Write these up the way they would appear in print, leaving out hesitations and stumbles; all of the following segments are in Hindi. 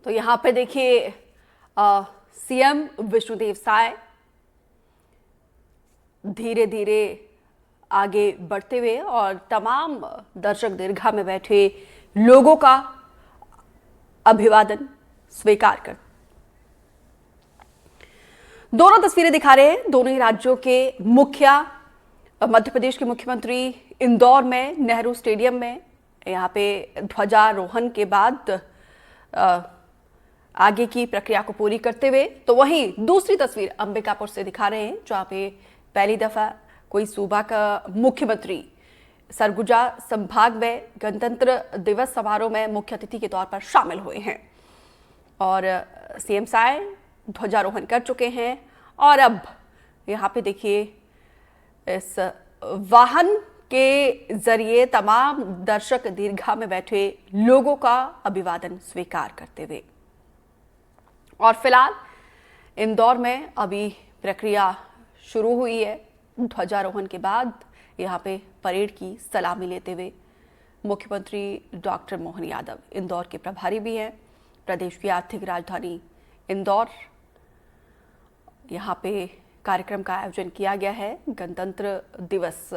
तो यहाँ पे देखिए सीएम विष्णुदेव साय धीरे धीरे आगे बढ़ते हुए और तमाम दर्शक दीर्घा में बैठे लोगों का अभिवादन स्वीकार कर दोनों तस्वीरें दिखा रहे हैं। दोनों ही राज्यों के मुखिया, मध्य प्रदेश के मुख्यमंत्री इंदौर में नेहरू स्टेडियम में यहाँ पे ध्वजारोहण के बाद आगे की प्रक्रिया को पूरी करते हुए, तो वहीं दूसरी तस्वीर अंबिकापुर से दिखा रहे हैं जहाँ पे पहली दफा कोई सूबा का मुख्यमंत्री सरगुजा संभाग में गणतंत्र दिवस समारोह में मुख्य अतिथि के तौर पर शामिल हुए हैं और सीएम साय ध्वजारोहण कर चुके हैं। और अब यहाँ पे देखिए इस वाहन के जरिए तमाम दर्शक दीर्घा में बैठे लोगों का अभिवादन स्वीकार करते हुए, और फिलहाल इंदौर में अभी प्रक्रिया शुरू हुई है। ध्वजारोहण के बाद यहाँ पे परेड की सलामी लेते हुए मुख्यमंत्री डॉक्टर मोहन यादव, इंदौर के प्रभारी भी हैं, प्रदेश की आर्थिक राजधानी इंदौर, यहाँ पे कार्यक्रम का आयोजन किया गया है। गणतंत्र दिवस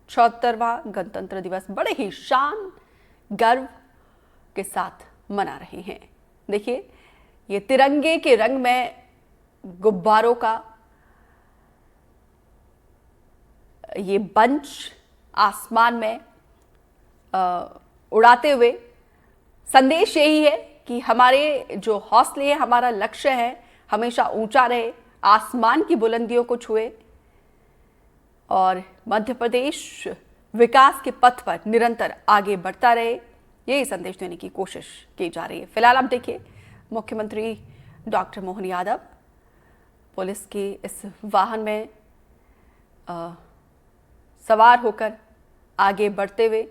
76वां गणतंत्र दिवस बड़े ही शान गर्व के साथ मना रहे हैं। देखिए ये तिरंगे के रंग में गुब्बारों का ये बंच आसमान में उड़ाते हुए संदेश यही है कि हमारे जो हौसले हैं, हमारा लक्ष्य है हमेशा ऊंचा रहे, आसमान की बुलंदियों को छुए और मध्य प्रदेश विकास के पथ पर निरंतर आगे बढ़ता रहे, यही संदेश देने की कोशिश की जा रही है। फिलहाल आप देखिए मुख्यमंत्री डॉक्टर मोहन यादव पुलिस की इस वाहन में सवार होकर आगे बढ़ते हुए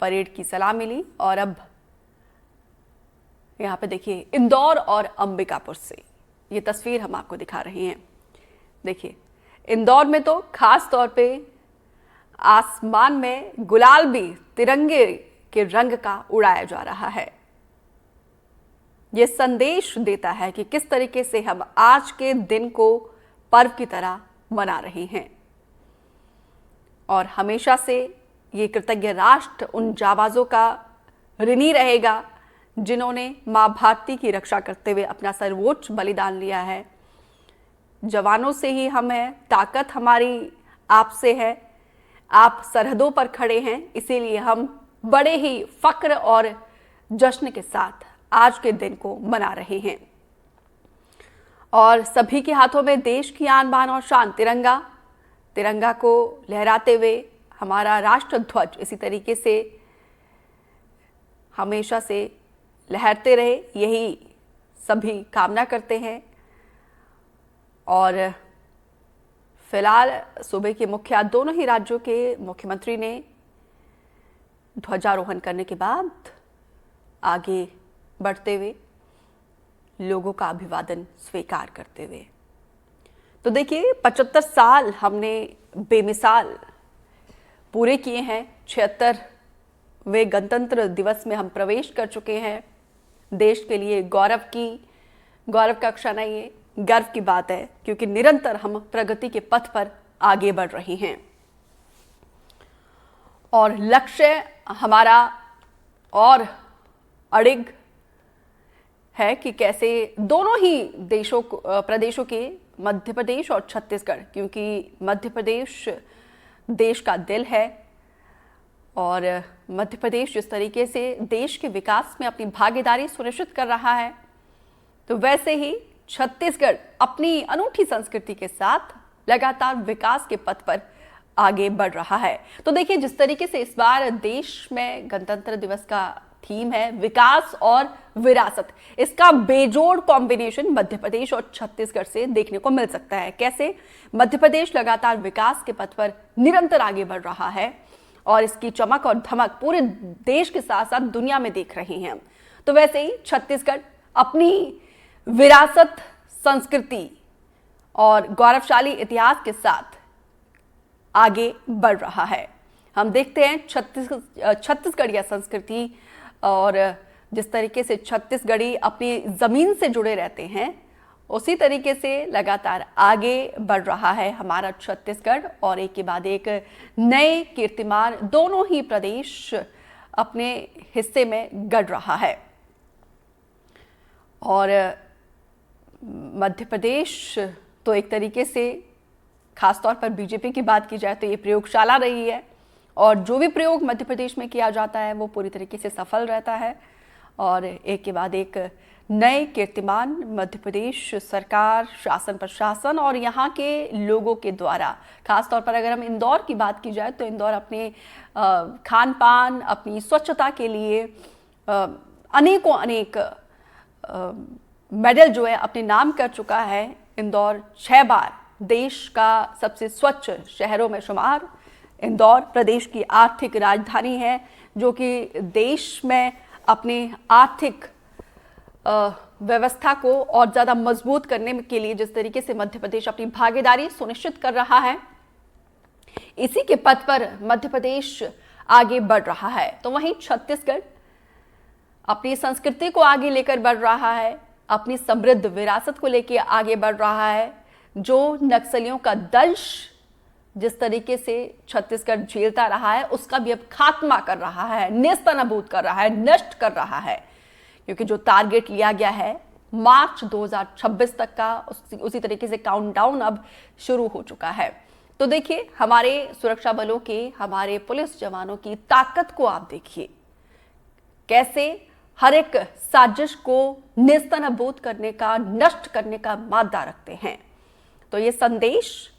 परेड की सलामी ली। और अब यहाँ पे देखिए इंदौर और अंबिकापुर से ये तस्वीर हम आपको दिखा रहे हैं। देखिए इंदौर में तो खास तौर पे आसमान में गुलाल भी तिरंगे के रंग का उड़ाया जा रहा है। ये संदेश देता है कि किस तरीके से हम आज के दिन को पर्व की तरह मना रहे हैं और हमेशा से ये कृतज्ञ राष्ट्र उन जाबाजों का ऋणी रहेगा जिन्होंने मां भारती की रक्षा करते हुए अपना सर्वोच्च बलिदान लिया है। जवानों से ही हम हैं, ताकत हमारी आपसे है, आप सरहदों पर खड़े हैं, इसीलिए हम बड़े ही फक्र और जश्न के साथ आज के दिन को मना रहे हैं। और सभी के हाथों में देश की आन बान और शान तिरंगा को लहराते हुए हमारा राष्ट्र ध्वज इसी तरीके से हमेशा से लहरते रहे, यही सभी कामना करते हैं। और फिलहाल सूबे के मुखिया दोनों ही राज्यों के मुख्यमंत्री ने ध्वजारोहण करने के बाद आगे बढ़ते हुए लोगों का अभिवादन स्वीकार करते हुए, तो देखिए 75 साल हमने बेमिसाल पूरे किए हैं। 76वें गणतंत्र दिवस में हम प्रवेश कर चुके हैं। देश के लिए गौरव का क्षण है, ये गर्व की बात है क्योंकि निरंतर हम प्रगति के पथ पर आगे बढ़ रहे हैं और लक्ष्य हमारा और अड़िग है कि कैसे दोनों ही प्रदेशों के मध्य प्रदेश और छत्तीसगढ़, क्योंकि मध्य प्रदेश देश का दिल है और मध्य प्रदेश जिस तरीके से देश के विकास में अपनी भागीदारी सुनिश्चित कर रहा है, तो वैसे ही छत्तीसगढ़ अपनी अनूठी संस्कृति के साथ लगातार विकास के पथ पर आगे बढ़ रहा है। तो देखिए जिस तरीके से इस बार देश में गणतंत्र दिवस का थीम है विकास और विरासत, इसका बेजोड़ कॉम्बिनेशन मध्य प्रदेश और छत्तीसगढ़ से देखने को मिल सकता है। कैसे मध्य प्रदेश लगातार विकास के पथ पर निरंतर आगे बढ़ रहा है और इसकी चमक और धमक पूरे देश के साथ साथ दुनिया में देख रहे हैं, तो वैसे ही छत्तीसगढ़ अपनी विरासत, संस्कृति और गौरवशाली इतिहास के साथ आगे बढ़ रहा है। हम देखते हैं छत्तीसगढ़िया संस्कृति और जिस तरीके से छत्तीसगढ़ी अपनी ज़मीन से जुड़े रहते हैं, उसी तरीके से लगातार आगे बढ़ रहा है हमारा छत्तीसगढ़ और एक के बाद एक नए कीर्तिमान दोनों ही प्रदेश अपने हिस्से में गढ़ रहा है। और मध्य प्रदेश तो एक तरीके से खासतौर पर बीजेपी की बात की जाए तो ये प्रयोगशाला रही है और जो भी प्रयोग मध्य प्रदेश में किया जाता है वो पूरी तरीके से सफल रहता है और एक के बाद एक नए कीर्तिमान मध्य प्रदेश सरकार, शासन प्रशासन और यहाँ के लोगों के द्वारा, खासतौर पर अगर हम इंदौर की बात की जाए तो इंदौर अपने खान पान, अपनी स्वच्छता के लिए अनेक मेडल जो है अपने नाम कर चुका है। इंदौर 6 बार देश का सबसे स्वच्छ शहरों में शुमार। इंदौर प्रदेश की आर्थिक राजधानी है जो कि देश में अपनी आर्थिक व्यवस्था को और ज़्यादा मजबूत करने के लिए जिस तरीके से मध्य प्रदेश अपनी भागीदारी सुनिश्चित कर रहा है, इसी के पथ पर मध्य प्रदेश आगे बढ़ रहा है। तो वहीं छत्तीसगढ़ अपनी संस्कृति को आगे लेकर बढ़ रहा है, अपनी समृद्ध विरासत को लेकर आगे बढ़ रहा है। जो नक्सलियों का दंश जिस तरीके से छत्तीसगढ़ झेलता रहा है उसका भी अब खात्मा कर रहा है, नेस्तनाबूद कर रहा है, नष्ट कर रहा है, क्योंकि जो टारगेट लिया गया है मार्च 2026 तक का, उसी तरीके से काउंटडाउन अब शुरू हो चुका है। तो देखिए हमारे सुरक्षा बलों के, हमारे पुलिस जवानों की ताकत को आप देखिए, कैसे हर एक साजिश को नेस्तनाबूद करने का, नष्ट करने का मादा रखते हैं। तो ये संदेश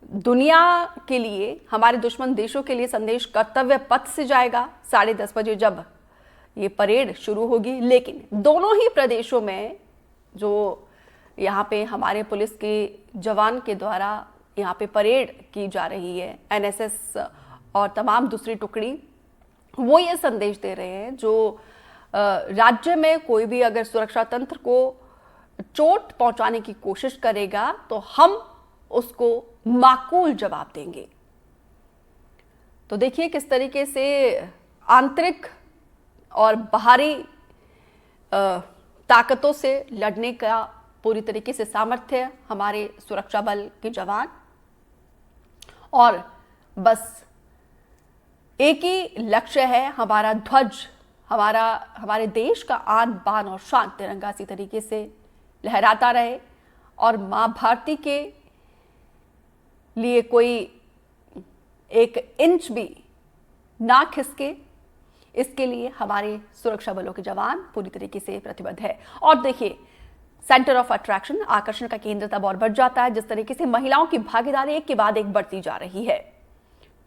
दुनिया के लिए, हमारे दुश्मन देशों के लिए संदेश कर्तव्य पथ से जाएगा 10:30 बजे जब ये परेड शुरू होगी। लेकिन दोनों ही प्रदेशों में जो यहाँ पे हमारे पुलिस के जवान के द्वारा यहाँ पे परेड की जा रही है, एनएसएस और तमाम दूसरी टुकड़ी, वो ये संदेश दे रहे हैं जो राज्य में कोई भी अगर सुरक्षा तंत्र को चोट पहुंचाने की कोशिश करेगा तो हम उसको माकूल जवाब देंगे। तो देखिए किस तरीके से आंतरिक और बाहरी ताकतों से लड़ने का पूरी तरीके से सामर्थ्य हमारे सुरक्षा बल के जवान, और बस एक ही लक्ष्य है, हमारा ध्वज, हमारे देश का आन बान और शान तिरंगा इसी तरीके से लहराता रहे और मां भारती के लिए कोई 1 इंच भी ना खिसके, इसके लिए हमारे सुरक्षा बलों के जवान पूरी तरीके से प्रतिबद्ध है। और देखिए सेंटर ऑफ अट्रैक्शन, आकर्षण का केंद्र तब और बढ़ जाता है जिस तरीके से महिलाओं की भागीदारी एक के बाद एक बढ़ती जा रही है।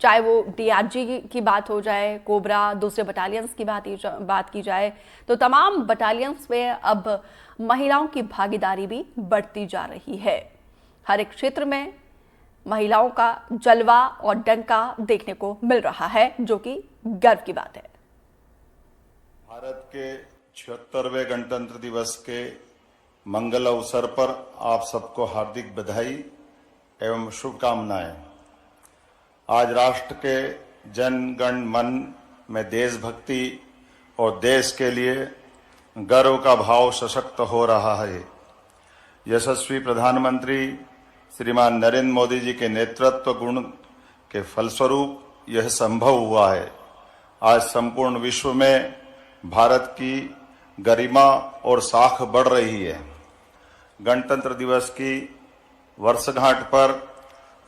चाहे वो डीआरजी की बात हो जाए, कोबरा, दूसरे बटालियंस की बात की जाए, तो तमाम बटालियंस में अब महिलाओं की भागीदारी भी बढ़ती जा रही है। हर एक क्षेत्र में महिलाओं का जलवा और डंका देखने को मिल रहा है, जो कि गर्व की बात है। भारत के 76वें गणतंत्र दिवस के मंगल अवसर पर आप सबको हार्दिक बधाई एवं शुभकामनाएं। आज राष्ट्र के जन गण मन में देशभक्ति और देश के लिए गर्व का भाव सशक्त हो रहा है। यशस्वी प्रधानमंत्री श्रीमान नरेंद्र मोदी जी के नेतृत्व गुण के फलस्वरूप यह संभव हुआ है। आज संपूर्ण विश्व में भारत की गरिमा और साख बढ़ रही है। गणतंत्र दिवस की वर्षगांठ पर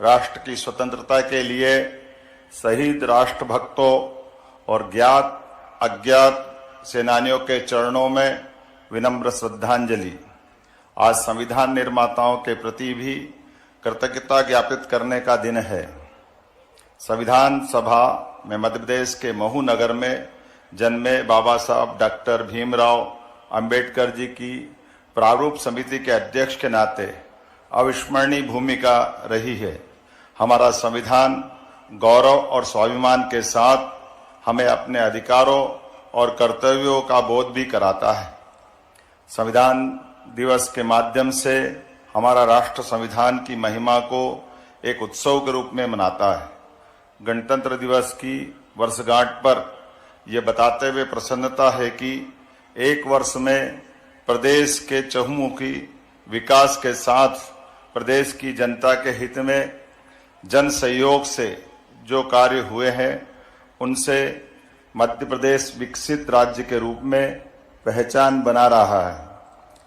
राष्ट्र की स्वतंत्रता के लिए शहीद राष्ट्रभक्तों और ज्ञात अज्ञात सेनानियों के चरणों में विनम्र श्रद्धांजलि। आज संविधान निर्माताओं के प्रति भी कृतज्ञता ज्ञापित करने का दिन है। संविधान सभा में मध्य प्रदेश के महू नगर में जन्मे बाबा साहब डॉक्टर भीमराव अंबेडकर जी की प्रारूप समिति के अध्यक्ष के नाते अविस्मरणीय भूमिका रही है। हमारा संविधान गौरव और स्वाभिमान के साथ हमें अपने अधिकारों और कर्तव्यों का बोध भी कराता है। संविधान दिवस के माध्यम से हमारा राष्ट्र संविधान की महिमा को एक उत्सव के रूप में मनाता है। गणतंत्र दिवस की वर्षगांठ पर यह बताते हुए प्रसन्नता है कि एक वर्ष में प्रदेश के चहुमुखी विकास के साथ प्रदेश की जनता के हित में जन सहयोग से जो कार्य हुए हैं उनसे मध्य प्रदेश विकसित राज्य के रूप में पहचान बना रहा है।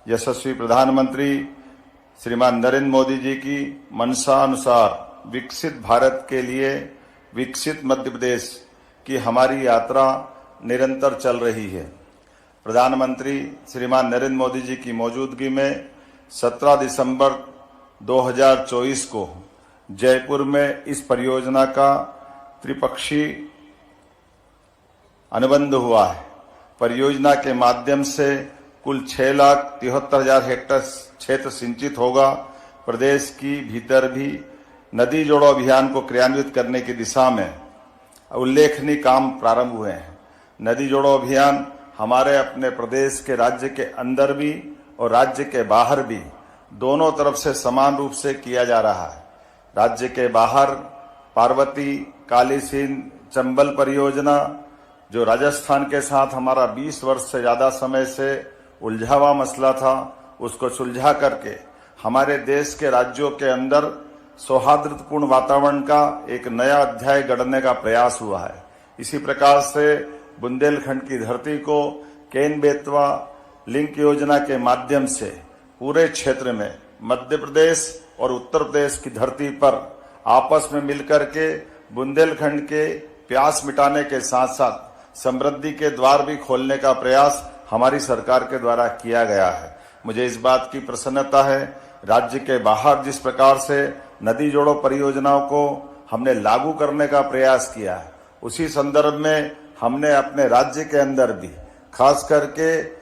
यशस्वी प्रधानमंत्री श्रीमान नरेंद्र मोदी जी की मंशा अनुसार विकसित भारत के लिए विकसित मध्य प्रदेश की हमारी यात्रा निरंतर चल रही है। प्रधानमंत्री श्रीमान नरेंद्र मोदी जी की मौजूदगी में 17 दिसंबर 2024 को जयपुर में इस परियोजना का त्रिपक्षीय अनुबंध हुआ है। परियोजना के माध्यम से कुल 6,73,000 हेक्टेयर क्षेत्र सिंचित होगा। प्रदेश की भीतर भी नदी जोड़ो अभियान को क्रियान्वित करने की दिशा में उल्लेखनीय काम प्रारंभ हुए हैं। नदी जोड़ो अभियान हमारे अपने प्रदेश के राज्य के अंदर भी और राज्य के बाहर भी दोनों तरफ से समान रूप से किया जा रहा है। राज्य के बाहर पार्वती, काली सिंध, चंबल परियोजना जो राजस्थान के साथ हमारा 20 वर्ष से ज्यादा समय से उलझा हुआ मसला था, उसको सुलझा करके हमारे देश के राज्यों के अंदर सौहार्दपूर्ण वातावरण का एक नया अध्याय गढ़ने का प्रयास हुआ है। इसी प्रकार से बुंदेलखंड की धरती को केन बेतवा लिंक योजना के माध्यम से पूरे क्षेत्र में मध्य प्रदेश और उत्तर प्रदेश की धरती पर आपस में मिलकर के बुंदेलखंड के प्यास मिटाने के साथ साथ समृद्धि के द्वार भी खोलने का प्रयास हमारी सरकार के द्वारा किया गया है। मुझे इस बात की प्रसन्नता है, राज्य के बाहर जिस प्रकार से नदी जोड़ो परियोजनाओं को हमने लागू करने का प्रयास किया है, उसी संदर्भ में हमने अपने राज्य के अंदर भी खास करके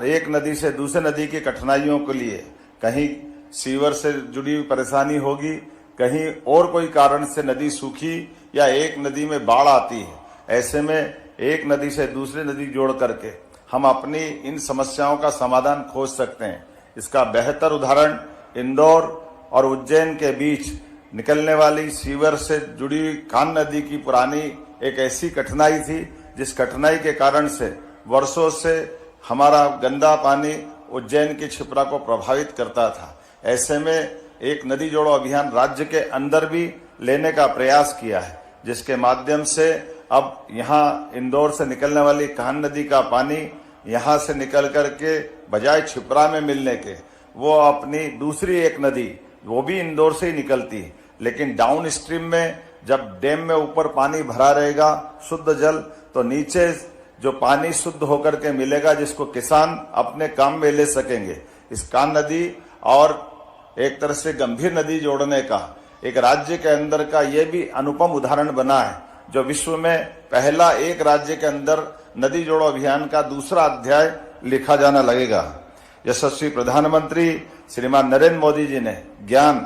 एक नदी से दूसरे नदी की कठिनाइयों के लिए कहीं सीवर से जुड़ी हुई परेशानी होगी, कहीं और कोई कारण से नदी सूखी या एक नदी में बाढ़ आती है, ऐसे में एक नदी से दूसरी नदी जोड़ करके हम अपनी इन समस्याओं का समाधान खोज सकते हैं। इसका बेहतर उदाहरण इंदौर और उज्जैन के बीच निकलने वाली सीवर से जुड़ी हुई कान नदी की पुरानी एक ऐसी कठिनाई थी जिस कठिनाई के कारण से वर्षों से हमारा गंदा पानी उज्जैन की क्षिप्रा को प्रभावित करता था। ऐसे में एक नदी जोड़ो अभियान राज्य के अंदर भी लेने का प्रयास किया है, जिसके माध्यम से अब यहाँ इंदौर से निकलने वाली कान नदी का पानी यहाँ से निकल करके बजाय क्षिप्रा में मिलने के वो अपनी दूसरी एक नदी वो भी इंदौर से ही निकलती है, लेकिन डाउन स्ट्रीम में जब डैम में ऊपर पानी भरा रहेगा शुद्ध जल, तो नीचे जो पानी शुद्ध होकर के मिलेगा जिसको किसान अपने काम में ले सकेंगे। इस कान नदी और एक तरह से गंभीर नदी जोड़ने का एक राज्य के अंदर का ये भी अनुपम उदाहरण बना है, जो विश्व में पहला एक राज्य के अंदर नदी जोड़ो अभियान का दूसरा अध्याय लिखा जाना लगेगा। यशस्वी प्रधानमंत्री श्रीमान नरेंद्र मोदी जी ने ज्ञान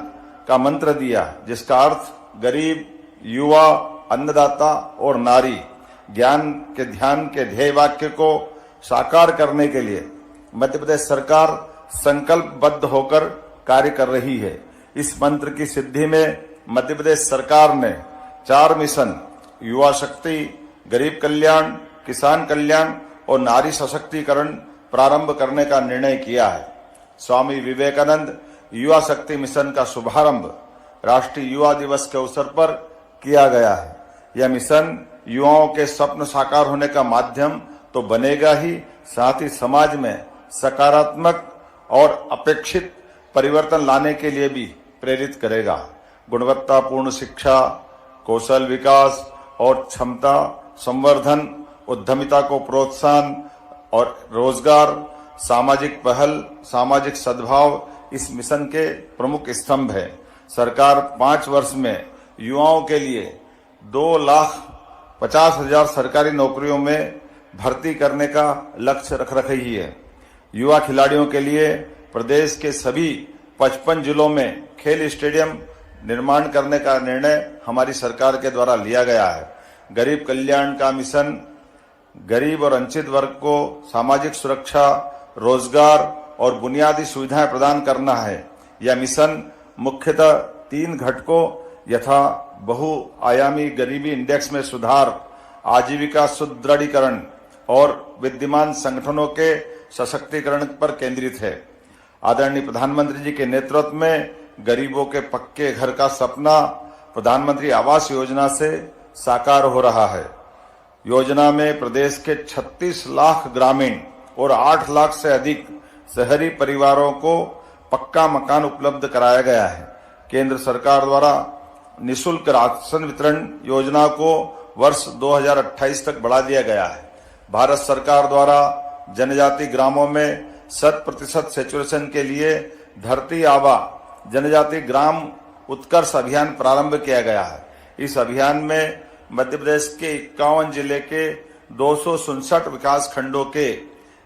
का मंत्र दिया, जिसका अर्थ गरीब, युवा, अन्नदाता और नारी। ज्ञान के ध्यान के ध्येय वाक्य को साकार करने के लिए मध्य प्रदेश सरकार संकल्पबद्ध होकर कार्य कर रही है। इस मंत्र की सिद्धि में मध्य प्रदेश सरकार ने 4 मिशन युवा शक्ति, गरीब कल्याण, किसान कल्याण और नारी सशक्तिकरण प्रारंभ करने का निर्णय किया है। स्वामी विवेकानंद युवा शक्ति मिशन का शुभारंभ राष्ट्रीय युवा दिवस के अवसर पर किया गया है। यह मिशन युवाओं के स्वप्न साकार होने का माध्यम तो बनेगा ही, साथ ही समाज में सकारात्मक और अपेक्षित परिवर्तन लाने के लिए भी प्रेरित करेगा। गुणवत्तापूर्ण शिक्षा, कौशल विकास और क्षमता संवर्धन, उद्यमिता को प्रोत्साहन और रोजगार, सामाजिक पहल, सामाजिक सद्भाव इस मिशन के प्रमुख स्तंभ है। सरकार 5 वर्ष में युवाओं के लिए 2,50,000 सरकारी नौकरियों में भर्ती करने का लक्ष्य रख रही है। युवा खिलाड़ियों के लिए प्रदेश के सभी 55 जिलों में खेल स्टेडियम निर्माण करने का निर्णय हमारी सरकार के द्वारा लिया गया है। गरीब कल्याण का मिशन गरीब और वंचित वर्ग को सामाजिक सुरक्षा, रोजगार और बुनियादी सुविधाएं प्रदान करना है। यह मिशन मुख्यतः 3 घटकों यथा बहुआयामी गरीबी इंडेक्स में सुधार, आजीविका सुदृढ़ीकरण और विद्यमान संगठनों के सशक्तिकरण पर केंद्रित है। आदरणीय प्रधानमंत्री जी के नेतृत्व में गरीबों के पक्के घर का सपना प्रधानमंत्री आवास योजना से साकार हो रहा है। योजना में प्रदेश के 36 लाख ग्रामीण और 8 लाख से अधिक शहरी परिवारों को पक्का मकान उपलब्ध कराया गया है। केंद्र सरकार द्वारा निःशुल्क राशन वितरण योजना को वर्ष 2028 तक बढ़ा दिया गया है। भारत सरकार द्वारा जनजाति ग्रामों में 100% सैचुरेशन के लिए धरती आबा जनजाति ग्राम उत्कर्ष अभियान प्रारंभ किया गया है। इस अभियान में मध्य प्रदेश के 51 जिले के 267 विकास खंडों के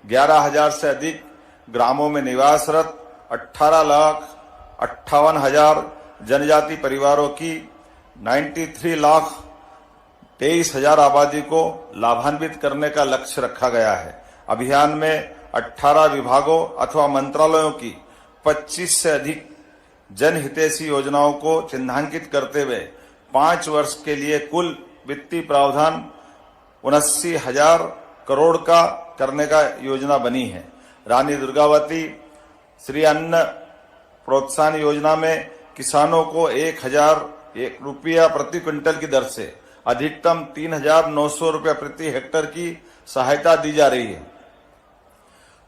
11,000 से अधिक ग्रामों में निवासरत 18,58,000 जनजाति परिवारों की 93,23,000 आबादी को लाभान्वित करने का लक्ष्य रखा गया है। अभियान में 18 विभागों अथवा मंत्रालयों की 25 से अधिक जनहितैषी योजनाओं को चिन्हांकित करते हुए 5 वर्ष के लिए कुल वित्तीय प्रावधान 79,000 करोड़ का करने का योजना बनी है। रानी दुर्गावती श्री अन्न प्रोत्साहन योजना में किसानों को 1,001 रुपया प्रति क्विंटल की दर से अधिकतम 3,900 रुपया प्रति हेक्टर की सहायता दी जा रही है।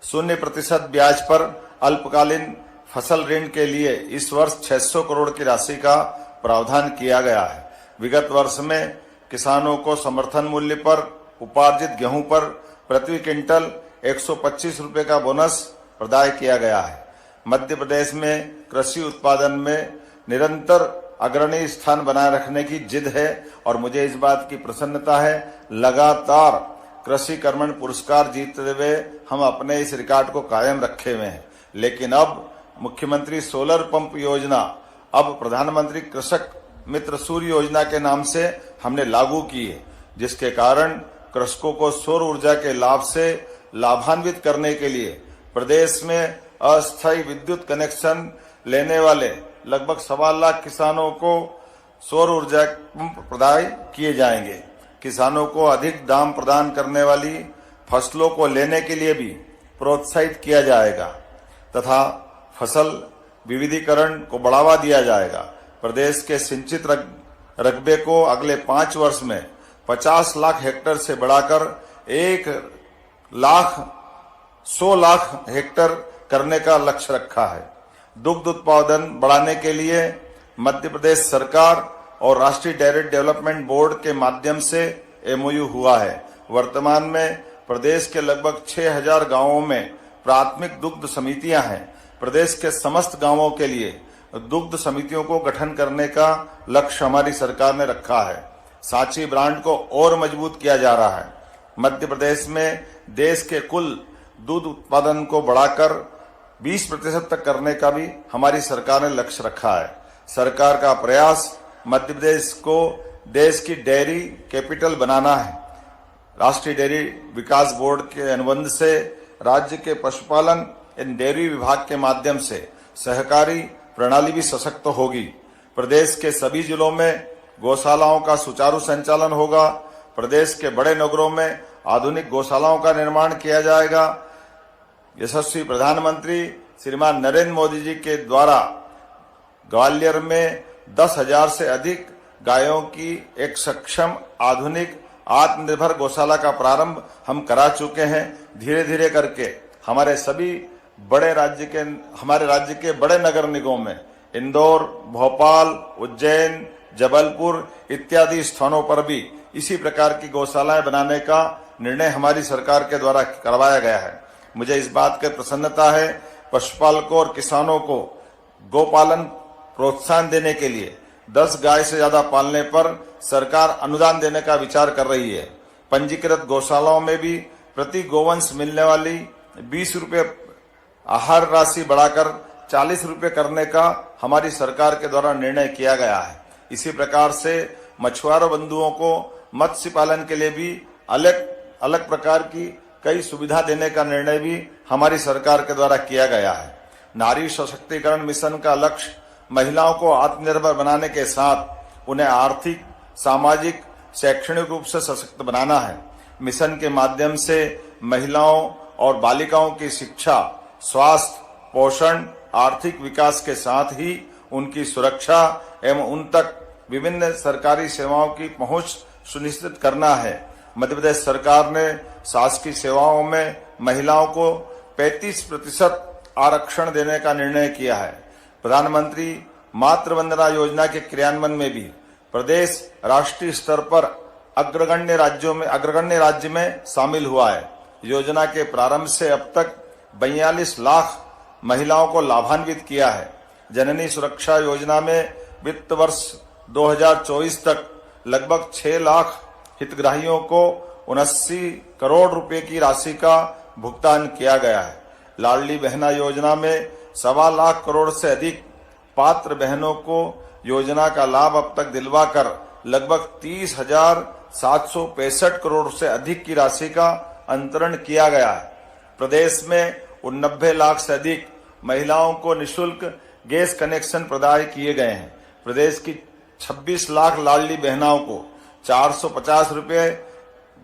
0% ब्याज पर अल्पकालीन फसल ऋण के लिए इस वर्ष 600 करोड़ की राशि का प्रावधान किया गया है। विगत वर्ष में किसानों को समर्थन मूल्य पर उपार्जित गेहूं पर प्रति क्विंटल 125 रुपये का बोनस प्रदान किया गया है। मध्य प्रदेश में कृषि उत्पादन में निरंतर अग्रणी स्थान बनाए रखने की जिद है और मुझे इस बात की प्रसन्नता है, लगातार कृषि कर्मण पुरस्कार जीतते हुए हम अपने इस रिकॉर्ड को कायम रखे हुए हैं। लेकिन अब मुख्यमंत्री सोलर पंप योजना अब प्रधानमंत्री कृषक मित्र सूर्य योजना के नाम से हमने लागू की है, जिसके कारण कृषकों को सौर ऊर्जा के लाभ से लाभान्वित करने के लिए प्रदेश में अस्थायी विद्युत कनेक्शन लेने वाले लगभग 1.25 लाख किसानों को सौर ऊर्जा पंप प्रदान किए जाएंगे। किसानों को अधिक दाम प्रदान करने वाली फसलों को लेने के लिए भी प्रोत्साहित किया जाएगा तथा फसल विविधीकरण को बढ़ावा दिया जाएगा। प्रदेश के सिंचित रकबे को अगले 5 वर्ष में 50 लाख हेक्टेयर से बढ़ाकर 1,00,100 लाख हेक्टेयर करने का लक्ष्य रखा है। दुग्ध उत्पादन बढ़ाने के लिए मध्य प्रदेश सरकार और राष्ट्रीय डेयरी डेवलपमेंट बोर्ड के माध्यम से MOU हुआ है। वर्तमान में प्रदेश के लगभग 6,000 गांवों में प्राथमिक दुग्ध समितियां हैं। प्रदेश के समस्त गांवों के लिए दुग्ध समितियों को गठन करने का लक्ष्य हमारी सरकार ने रखा है। सांची ब्रांड को और मजबूत किया जा रहा है। मध्य प्रदेश में देश के कुल दूध उत्पादन को बढ़ाकर 20% तक करने का भी हमारी सरकार ने लक्ष्य रखा है। सरकार का प्रयास मध्य प्रदेश को देश की डेयरी कैपिटल बनाना है। राष्ट्रीय डेयरी विकास बोर्ड के अनुबंध से राज्य के पशुपालन एवं डेयरी विभाग के माध्यम से सहकारी प्रणाली भी सशक्त होगी। प्रदेश के सभी जिलों में गौशालाओं का सुचारू संचालन होगा। प्रदेश के बड़े नगरों में आधुनिक गौशालाओं का निर्माण किया जाएगा। यशस्वी प्रधानमंत्री श्रीमान नरेंद्र मोदी जी के द्वारा ग्वालियर में 10,000 से अधिक गायों की एक सक्षम आधुनिक आत्मनिर्भर गौशाला का प्रारंभ हम करा चुके हैं। धीरे धीरे करके हमारे राज्य के बड़े नगर निगमों में इंदौर, भोपाल, उज्जैन, जबलपुर इत्यादि स्थानों पर भी इसी प्रकार की गौशालाएं बनाने का निर्णय हमारी सरकार के द्वारा करवाया गया है। मुझे इस बात की प्रसन्नता है, पशुपालकों और किसानों को गौपालन प्रोत्साहन देने के लिए 10 गाय से ज्यादा पालने पर सरकार अनुदान देने का विचार कर रही है। पंजीकृत गौशालाओं में भी प्रति गोवंश मिलने वाली 20 रुपये आहार राशि बढ़ाकर 40 रुपये करने का हमारी सरकार के द्वारा निर्णय किया गया है। इसी प्रकार से मछुआरों बंधुओं को मत्स्य पालन के लिए भी अलग अलग प्रकार की कई सुविधा देने का निर्णय भी हमारी सरकार के द्वारा किया गया है। नारी सशक्तिकरण मिशन का लक्ष्य महिलाओं को आत्मनिर्भर बनाने के साथ उन्हें आर्थिक, सामाजिक, शैक्षणिक रूप से सशक्त बनाना है। मिशन के माध्यम से महिलाओं और बालिकाओं की शिक्षा, स्वास्थ्य, पोषण, आर्थिक विकास के साथ ही उनकी सुरक्षा एवं उन तक विभिन्न सरकारी सेवाओं की पहुंच सुनिश्चित करना है। मध्य प्रदेश सरकार ने शासकीय सेवाओं में महिलाओं को 35% आरक्षण देने का निर्णय किया है। प्रधानमंत्री मातृ वंदना योजना के क्रियान्वयन में भी प्रदेश राष्ट्रीय स्तर पर अग्रगण्य राज्य में शामिल हुआ है। योजना के प्रारंभ से अब तक 42 लाख महिलाओं को लाभान्वित किया है। जननी सुरक्षा योजना में वित्त वर्ष 2024 तक लगभग 6 लाख हितग्राहियों को 79 करोड़ रुपए की राशि का भुगतान किया गया है। लाडली बहना योजना में 1.25 लाख करोड़ से अधिक पात्र बहनों को योजना का लाभ अब तक दिलवाकर लगभग 30,765 करोड़ से अधिक की राशि का अंतरण किया गया है। प्रदेश में 90 लाख से अधिक महिलाओं को निःशुल्क गैस कनेक्शन प्रदान किए गए हैं। प्रदेश की 26 लाख लाडली बहनाओं को 450 रुपये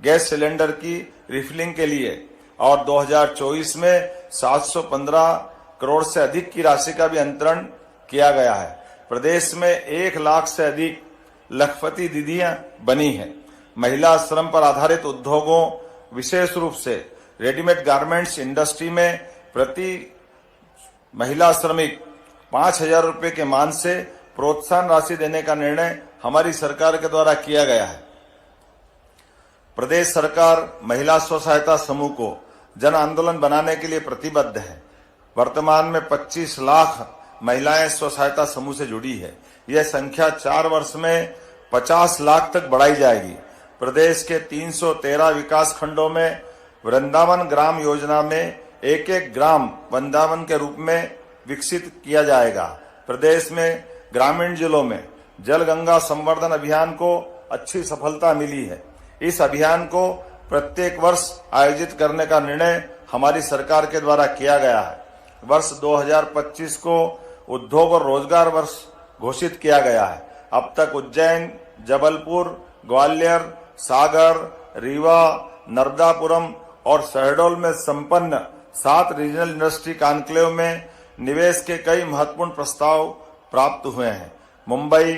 गैस सिलेंडर की रिफिलिंग के लिए और 2024 में 715 करोड़ से अधिक की राशि का भी अंतरण किया गया है। प्रदेश में 1 लाख से अधिक लखपति दीदियां बनी हैं। महिला श्रम पर आधारित उद्योगों, विशेष रूप से रेडीमेड गारमेंट्स इंडस्ट्री में प्रति महिला श्रमिक 5,000 रुपये के मान से प्रोत्साहन राशि देने का निर्णय हमारी सरकार के द्वारा किया गया है। प्रदेश सरकार महिला स्व सहायता समूह को जन आंदोलन बनाने के लिए प्रतिबद्ध है। वर्तमान में 25 लाख महिलाएं स्व सहायता समूह से जुड़ी है। यह संख्या 4 वर्ष में 50 लाख तक बढ़ाई जाएगी। प्रदेश के 313 विकास खंडों में वृंदावन ग्राम योजना में एक ग्राम वृंदावन के रूप में विकसित किया जाएगा। प्रदेश में ग्रामीण जिलों में जल गंगा संवर्धन अभियान को अच्छी सफलता मिली है। इस अभियान को प्रत्येक वर्ष आयोजित करने का निर्णय हमारी सरकार के द्वारा किया गया है। वर्ष 2025 को उद्योग और रोजगार वर्ष घोषित किया गया है। अब तक उज्जैन, जबलपुर, ग्वालियर, सागर, रीवा, नर्मदापुरम और शहडोल में संपन्न 7 रीजनल इंडस्ट्री कॉन्क्लेव में निवेश के कई महत्वपूर्ण प्रस्ताव प्राप्त हुए हैं। मुंबई,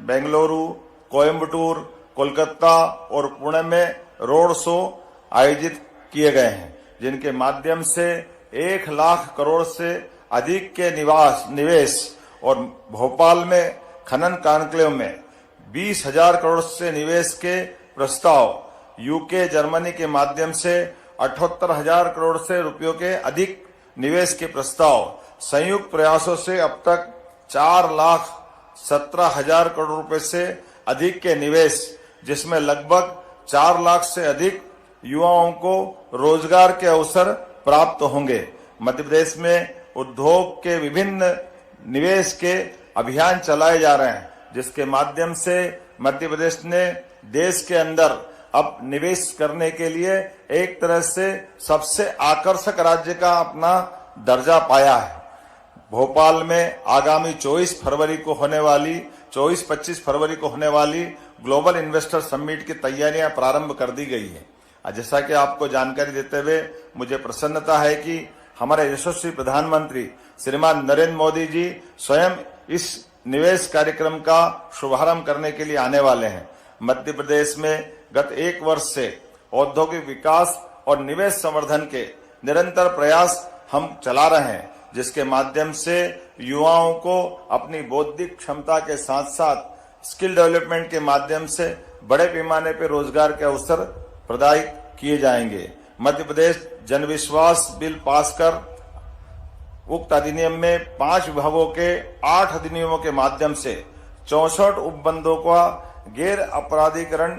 बेंगलुरु, कोयम्बटूर, कोलकाता और पुणे में रोड शो आयोजित किए गए हैं, जिनके माध्यम से 1 लाख करोड़ से अधिक के निवेश और भोपाल में खनन कॉन्क्लेव में 20,000 करोड़ से निवेश के प्रस्ताव, यूके, जर्मनी के माध्यम से 78,000 करोड़ से रुपयों के अधिक निवेश के प्रस्ताव, संयुक्त प्रयासों से अब तक 4,17,000 करोड़ रुपए से अधिक के निवेश, जिसमें लगभग 4 लाख से अधिक युवाओं को रोजगार के अवसर प्राप्त होंगे। मध्य प्रदेश में उद्योग के विभिन्न निवेश के अभियान चलाए जा रहे हैं, जिसके माध्यम से मध्य प्रदेश ने देश के अंदर अब निवेश करने के लिए एक तरह से सबसे आकर्षक राज्य का अपना दर्जा पाया है। भोपाल में आगामी 24-25 फरवरी को होने वाली ग्लोबल इन्वेस्टर समिट की तैयारियां प्रारंभ कर दी गई है। जैसा कि आपको जानकारी देते हुए मुझे प्रसन्नता है कि हमारे यशस्वी प्रधानमंत्री श्रीमान नरेंद्र मोदी जी स्वयं इस निवेश कार्यक्रम का शुभारंभ करने के लिए आने वाले हैं। मध्य प्रदेश में गत 1 वर्ष से औद्योगिक विकास और निवेश संवर्धन के निरंतर प्रयास हम चला रहे हैं, जिसके माध्यम से युवाओं को अपनी बौद्धिक क्षमता के साथ साथ स्किल डेवलपमेंट के माध्यम से बड़े पैमाने पर रोजगार के अवसर प्रदान किए जाएंगे। मध्य प्रदेश जन विश्वास बिल पास कर उक्त अधिनियम में 5 विभागों के 8 अधिनियमों के माध्यम से 64 उपबंधों का गैर अपराधीकरण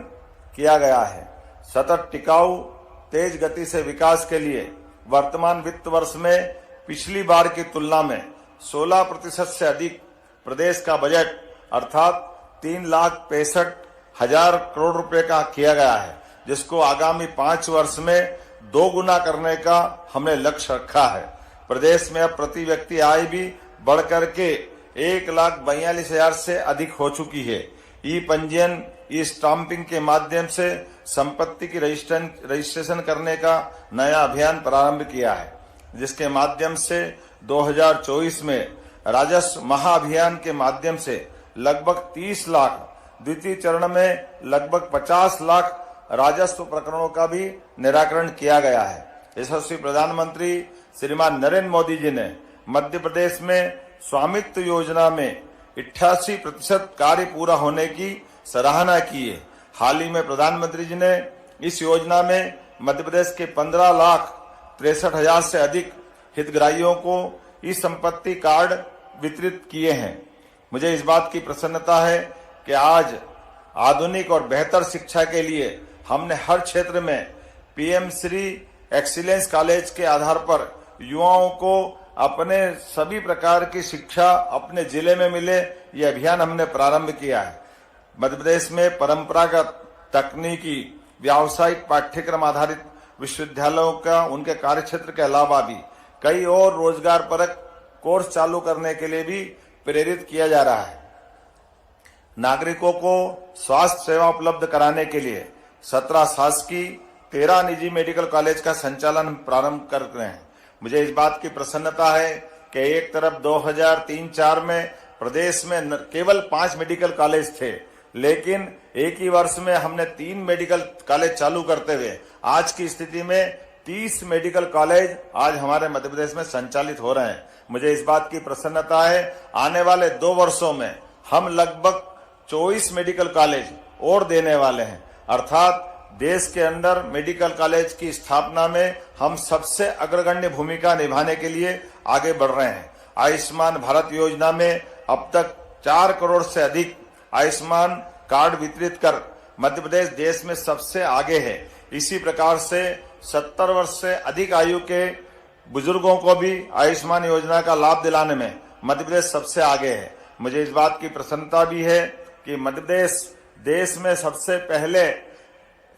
किया गया है। सतत, टिकाऊ, तेज गति से विकास के लिए वर्तमान वित्त वर्ष में पिछली बार की तुलना में 16% से अधिक प्रदेश का बजट अर्थात 3,65,000 करोड़ रुपए का किया गया है, जिसको आगामी 5 वर्ष में 2 गुना करने का हमने लक्ष्य रखा है। प्रदेश में अब प्रति व्यक्ति आय भी बढ़कर के 1,42,000 से अधिक हो चुकी है। ई पंजीयन, ई स्टाम्पिंग के माध्यम से संपत्ति की रजिस्ट्रेशन करने का नया अभियान प्रारंभ किया है, जिसके माध्यम से 2024 में राजस्व महाअभियान के माध्यम से लगभग 30 लाख, द्वितीय चरण में लगभग 50 लाख राजस्व प्रकरणों का भी निराकरण किया गया है। यशस्वी प्रधानमंत्री श्रीमान नरेंद्र मोदी जी ने मध्य प्रदेश में स्वामित्व योजना में 88% कार्य पूरा होने की सराहना की है। हाल ही में प्रधानमंत्री जी ने इस योजना में मध्य प्रदेश के 15,63,000 से अधिक हितग्राहियों को ई संपत्ति कार्ड वितरित किए हैं। मुझे इस बात की प्रसन्नता है कि आज आधुनिक और बेहतर शिक्षा के लिए हमने हर क्षेत्र में पीएम श्री एक्सीलेंस कॉलेज के आधार पर युवाओं को अपने सभी प्रकार की शिक्षा अपने जिले में मिले, ये अभियान हमने प्रारंभ किया है। मध्य प्रदेश में परंपरागत तकनीकी व्यावसायिक पाठ्यक्रम आधारित विश्वविद्यालयों का उनके कार्यक्षेत्र के अलावा भी कई और रोजगार परक कोर्स चालू करने के लिए भी प्रेरित किया जा रहा है। नागरिकों को स्वास्थ्य सेवा उपलब्ध कराने के लिए 17 शासकीय 13 निजी मेडिकल कॉलेज का संचालन प्रारंभ कर रहे हैं। मुझे इस बात की प्रसन्नता है कि एक तरफ 2003-04 में प्रदेश में केवल 5 मेडिकल कॉलेज थे, लेकिन एक ही वर्ष में हमने 3 मेडिकल कॉलेज चालू करते हुए आज की स्थिति में 30 मेडिकल कॉलेज आज हमारे मध्य प्रदेश में संचालित हो रहे हैं। मुझे इस बात की प्रसन्नता है, आने वाले 2 वर्षों में हम लगभग 24 मेडिकल कॉलेज और देने वाले हैं। अर्थात देश के अंदर मेडिकल कॉलेज की स्थापना में हम सबसे अग्रगण्य भूमिका निभाने के लिए आगे बढ़ रहे हैं। आयुष्मान भारत योजना में अब तक 4 करोड़ से अधिक आयुष्मान कार्ड वितरित कर मध्य प्रदेश देश में सबसे आगे है। इसी प्रकार से 70 वर्ष से अधिक आयु के बुजुर्गों को भी आयुष्मान योजना का लाभ दिलाने में मध्य प्रदेश सबसे आगे है। मुझे इस बात की प्रसन्नता भी है कि मध्य प्रदेश देश में सबसे पहले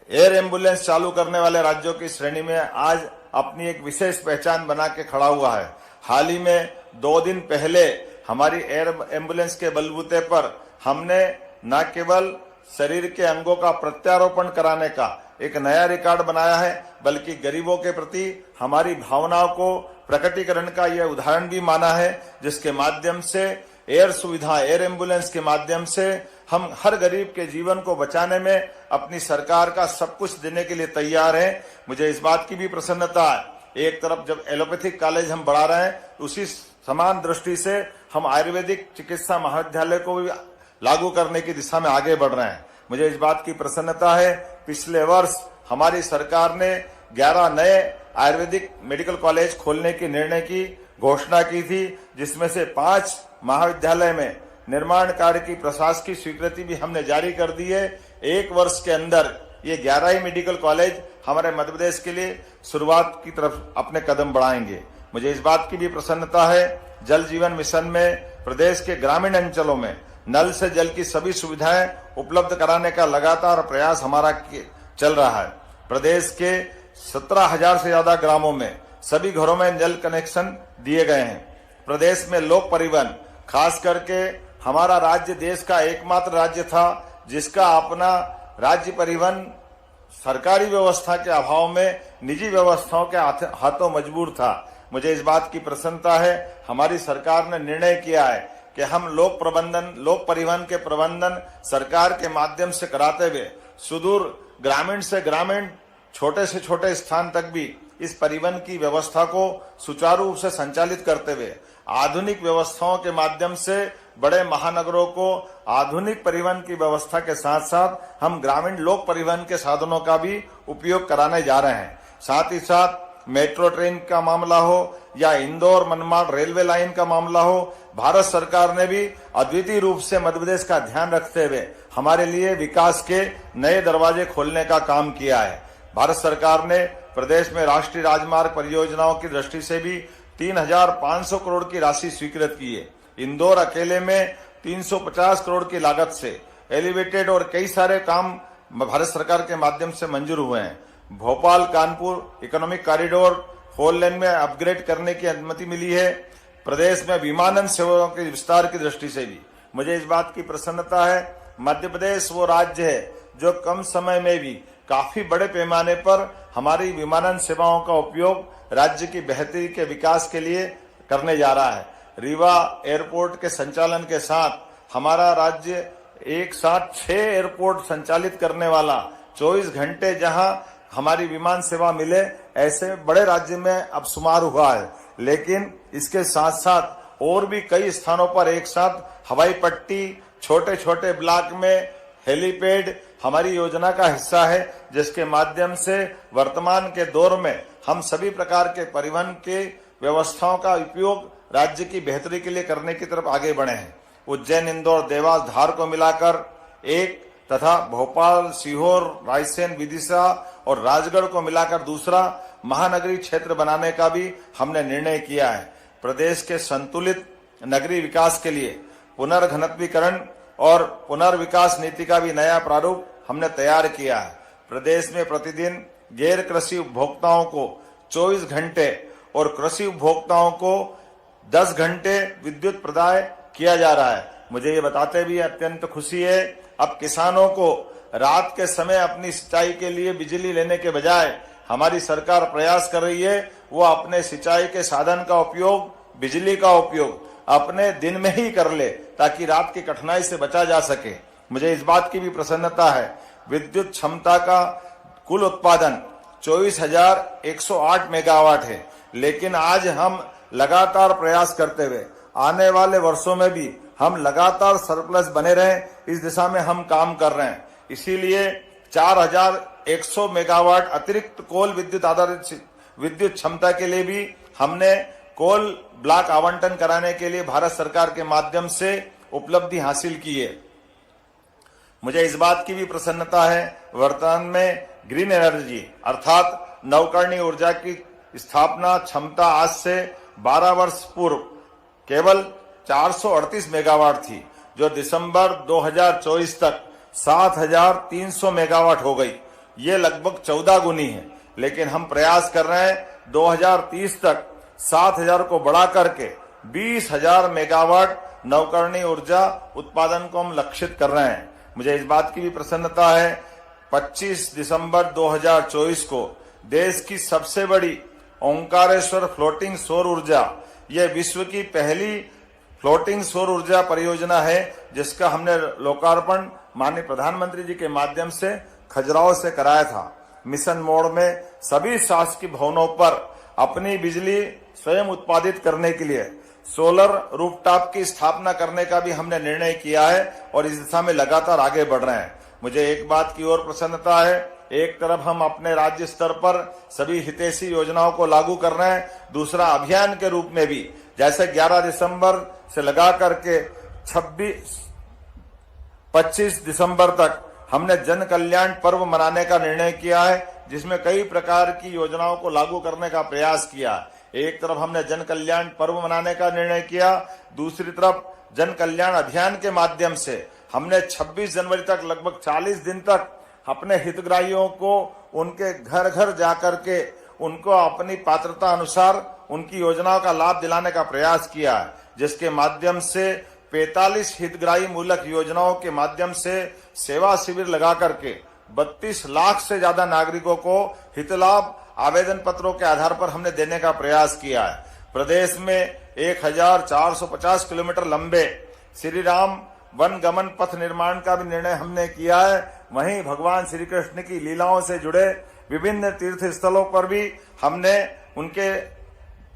एयर एम्बुलेंस चालू करने वाले राज्यों की श्रेणी में आज अपनी एक विशेष पहचान बना के खड़ा हुआ है। हाल ही में 2 दिन पहले हमारी एयर एम्बुलेंस के बलबूते पर हमने न केवल शरीर के अंगों का प्रत्यारोपण कराने का एक नया रिकॉर्ड बनाया है, बल्कि गरीबों के प्रति हमारी भावनाओं को प्रकटीकरण का यह उदाहरण भी माना है, जिसके माध्यम से एयर सुविधा, एयर एम्बुलेंस के माध्यम से हम हर गरीब के जीवन को बचाने में अपनी सरकार का सब कुछ देने के लिए तैयार हैं। मुझे इस बात की भी प्रसन्नता है, एक तरफ जब एलोपैथिक कॉलेज हम बढ़ा रहे हैं, उसी समान दृष्टि से हम आयुर्वेदिक चिकित्सा महाविद्यालय को भी लागू करने की दिशा में आगे बढ़ रहे हैं। मुझे इस बात की प्रसन्नता है, पिछले वर्ष हमारी सरकार ने 11 नए आयुर्वेदिक मेडिकल कॉलेज खोलने की निर्णय की घोषणा की थी, जिसमें से 5 महाविद्यालय में निर्माण कार्य की प्रशासकीय स्वीकृति भी हमने जारी कर दी है। 1 वर्ष के अंदर ये 11 ही मेडिकल कॉलेज हमारे मध्य प्रदेश के लिए शुरुआत की तरफ अपने कदम बढ़ाएंगे। मुझे इस बात की भी प्रसन्नता है, जल जीवन मिशन में प्रदेश के ग्रामीण अंचलों में नल से जल की सभी सुविधाएं उपलब्ध कराने का लगातार प्रयास हमारा चल रहा है। प्रदेश के 17,000 से ज्यादा ग्रामों में सभी घरों में जल कनेक्शन दिए गए हैं। प्रदेश में लोक परिवहन, खास करके हमारा राज्य देश का एकमात्र राज्य था जिसका अपना राज्य परिवहन सरकारी व्यवस्था के अभाव में निजी व्यवस्थाओं के हाथों मजबूर था। मुझे इस बात की प्रसन्नता है, हमारी सरकार ने निर्णय किया है कि हम लोक परिवहन के प्रबंधन सरकार के माध्यम से कराते हुए सुदूर ग्रामीण से ग्रामीण, छोटे से छोटे स्थान तक भी इस परिवहन की व्यवस्था को सुचारू रूप से संचालित करते हुए आधुनिक व्यवस्थाओं के माध्यम से बड़े महानगरों को आधुनिक परिवहन की व्यवस्था के साथ साथ हम ग्रामीण लोक परिवहन के साधनों का भी उपयोग कराने जा रहे हैं। साथ ही साथ मेट्रो ट्रेन का मामला हो या इंदौर मनमाड़ रेलवे लाइन का मामला हो, भारत सरकार ने भी अद्वितीय रूप से मध्य प्रदेश का ध्यान रखते हुए हमारे लिए विकास के नए दरवाजे खोलने का काम किया है। भारत सरकार ने प्रदेश में राष्ट्रीय राजमार्ग परियोजनाओं की दृष्टि से भी 3,500 करोड़ की राशि स्वीकृत की है। इंदौर अकेले में 350 करोड़ की लागत से एलिवेटेड और कई सारे काम भारत सरकार के माध्यम से मंजूर हुए हैं। भोपाल कानपुर इकोनॉमिक कॉरिडोर 4 लेन में अपग्रेड करने की अनुमति मिली है। प्रदेश में विमानन सेवाओं के विस्तार की दृष्टि से भी मुझे इस बात की प्रसन्नता है मध्य प्रदेश वो राज्य है जो कम समय में भी काफी बड़े पैमाने पर हमारी विमानन सेवाओं का उपयोग राज्य की बेहतरी के विकास के लिए करने जा रहा है। रीवा एयरपोर्ट के संचालन के साथ हमारा राज्य एक साथ 6 एयरपोर्ट संचालित करने वाला, 24 घंटे जहां हमारी विमान सेवा मिले, ऐसे बड़े राज्य में अब शुमार हुआ है। लेकिन इसके साथ साथ और भी कई स्थानों पर एक साथ हवाई पट्टी, छोटे छोटे ब्लॉक में हेलीपैड हमारी योजना का हिस्सा है, जिसके माध्यम से वर्तमान के दौर में हम सभी प्रकार के परिवहन के व्यवस्थाओं का उपयोग राज्य की बेहतरी के लिए करने की तरफ आगे बढ़े हैं। उज्जैन, इंदौर, देवास, धार को मिलाकर एक तथा भोपाल, सीहोर, रायसेन, विदिशा और राजगढ़ को मिलाकर दूसरा महानगरीय क्षेत्र बनाने का भी हमने निर्णय किया है। प्रदेश के संतुलित नगरीय विकास के लिए पुनर्घनत्वीकरण और पुनर्विकास नीति का भी नया प्रारूप हमने तैयार किया है। प्रदेश में प्रतिदिन गैर कृषि उपभोक्ताओं को 24 घंटे और कृषि उपभोक्ताओं को 10 घंटे विद्युत प्रदाय किया जा रहा है। मुझे ये बताते भी अत्यंत खुशी है, अब किसानों को रात के समय अपनी सिंचाई के लिए बिजली लेने के बजाय हमारी सरकार प्रयास कर रही है वो अपने सिंचाई के साधन का उपयोग, बिजली का उपयोग अपने दिन में ही कर ले, ताकि रात की कठिनाई से बचा जा सके। मुझे इस बात की भी प्रसन्नता है, विद्युत क्षमता का कुल उत्पादन 24,108 मेगावाट है। लेकिन आज हम लगातार प्रयास करते हुए आने वाले वर्षों में भी हम लगातार सरप्लस बने रहें, इस दिशा में हम काम कर रहे हैं। इसीलिए 4,100 मेगावाट अतिरिक्त कोल विद्युत आधारित विद्युत क्षमता के लिए भी हमने कोल ब्लॉक आवंटन कराने के लिए भारत सरकार के माध्यम से उपलब्धि हासिल की है। मुझे इस बात की भी प्रसन्नता है, वर्तमान में ग्रीन एनर्जी अर्थात नवकरणीय ऊर्जा की स्थापना क्षमता आज से 12 वर्ष पूर्व केवल 438 मेगावाट थी, जो दिसंबर 2024 तक 7,300 मेगावाट हो गई। ये लगभग 14 गुनी है। लेकिन हम प्रयास कर रहे हैं 2030 तक 7,000 को बढ़ा करके 20,000 मेगावाट नवकरणीय ऊर्जा उत्पादन को हम लक्षित कर रहे हैं। मुझे इस बात की भी प्रसन्नता है, 25 दिसंबर 2024 को देश की सबसे बड़ी ओंकारेश्वर फ्लोटिंग सौर ऊर्जा, ये विश्व की पहली फ्लोटिंग सौर ऊर्जा परियोजना है, जिसका हमने लोकार्पण माननीय प्रधानमंत्री जी के माध्यम से खजुराहो से कराया था। मिशन मोड में सभी शासकीय भवनों पर अपनी बिजली स्वयं उत्पादित करने के लिए सोलर रूफटॉप की स्थापना करने का भी हमने निर्णय किया है और इस दिशा में लगातार आगे बढ़ रहे हैं। मुझे एक बात की और प्रसन्नता है, एक तरफ हम अपने राज्य स्तर पर सभी हितैषी योजनाओं को लागू कर रहे हैं, दूसरा अभियान के रूप में भी जैसे 11 दिसंबर से लगा करके 25 दिसंबर तक हमने जन कल्याण पर्व मनाने का निर्णय किया है, जिसमें कई प्रकार की योजनाओं को लागू करने का प्रयास किया। एक तरफ हमने जन कल्याण पर्व मनाने का निर्णय किया, दूसरी तरफ जन कल्याण अभियान के माध्यम से हमने 26 जनवरी तक लगभग 40 दिन तक अपने हितग्राहियों को उनके घर घर जाकर के उनको अपनी पात्रता अनुसार उनकी योजनाओं का लाभ दिलाने का प्रयास किया, जिसके माध्यम से 45 हितग्राही मूलक योजनाओं के माध्यम से सेवा शिविर लगा करके 32 लाख से ज्यादा नागरिकों को हित लाभ आवेदन पत्रों के आधार पर हमने देने का प्रयास किया है। प्रदेश में 1,450 किलोमीटर लंबे श्री राम वन गमन पथ निर्माण का भी निर्णय हमने किया है। वहीं भगवान श्री कृष्ण की लीलाओं से जुड़े विभिन्न तीर्थ स्थलों पर भी हमने उनके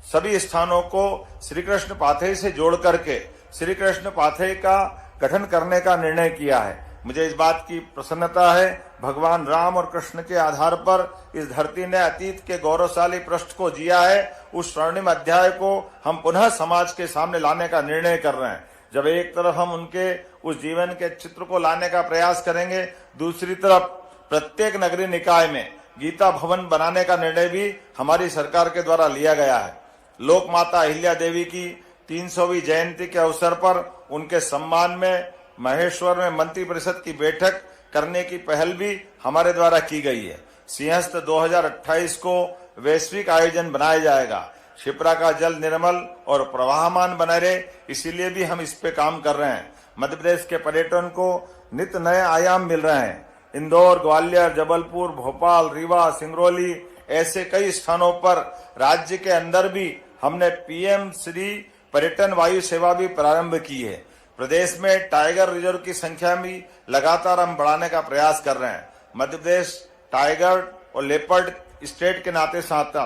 सभी स्थानों को श्री कृष्ण पाथेय से जोड़ करके श्री कृष्ण पाथेय का गठन करने का निर्णय किया है। मुझे इस बात की प्रसन्नता है, भगवान राम और कृष्ण के आधार पर इस धरती ने अतीत के गौरवशाली पृष्ठ को जिया है। उस स्वर्णिम अध्याय को हम पुनः समाज के सामने लाने का निर्णय कर रहे हैं। जब एक तरफ हम उनके उस जीवन के चित्र को लाने का प्रयास करेंगे, दूसरी तरफ प्रत्येक नगरीय निकाय में गीता भवन बनाने का निर्णय भी हमारी सरकार के द्वारा लिया गया है। लोक माता अहिल्या देवी की 300वीं जयंती के अवसर पर उनके सम्मान में महेश्वर में मंत्री परिषद की बैठक करने की पहल भी हमारे द्वारा की गई है। सिंहस्थ 2028 को वैश्विक आयोजन बनाया जाएगा। शिप्रा का जल निर्मल और प्रवाहमान बने रहे, इसीलिए भी हम इस पे काम कर रहे हैं। मध्य प्रदेश के पर्यटन को नित नए आयाम मिल रहे हैं। इंदौर, ग्वालियर, जबलपुर, भोपाल, रीवा, सिंगरौली ऐसे कई स्थानों पर राज्य के अंदर भी हमने पीएम श्री पर्यटन वायु सेवा भी प्रारंभ की है। प्रदेश में टाइगर रिजर्व की संख्या भी लगातार हम बढ़ाने का प्रयास कर रहे हैं। मध्य प्रदेश टाइगर और लेपर्ड स्टेट के नाते साथ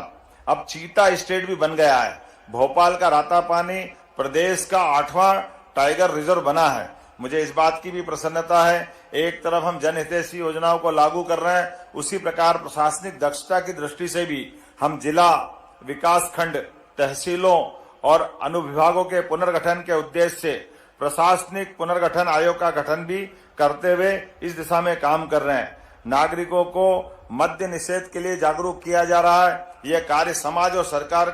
अब चीता स्टेट भी बन गया है। भोपाल का रातापानी प्रदेश का 8वां टाइगर रिजर्व बना है। मुझे इस बात की भी प्रसन्नता है, एक तरफ हम जनहितैषी योजनाओं को लागू कर रहे हैं, उसी प्रकार प्रशासनिक दक्षता की दृष्टि से भी हम जिला, विकास खंड, तहसीलों और अनुविभागों के पुनर्गठन के उद्देश्य से प्रशासनिक पुनर्गठन आयोग का गठन भी करते हुए इस दिशा में काम कर रहे हैं। नागरिकों को मद्य निषेध के लिए जागरूक किया जा रहा है। यह कार्य समाज और सरकार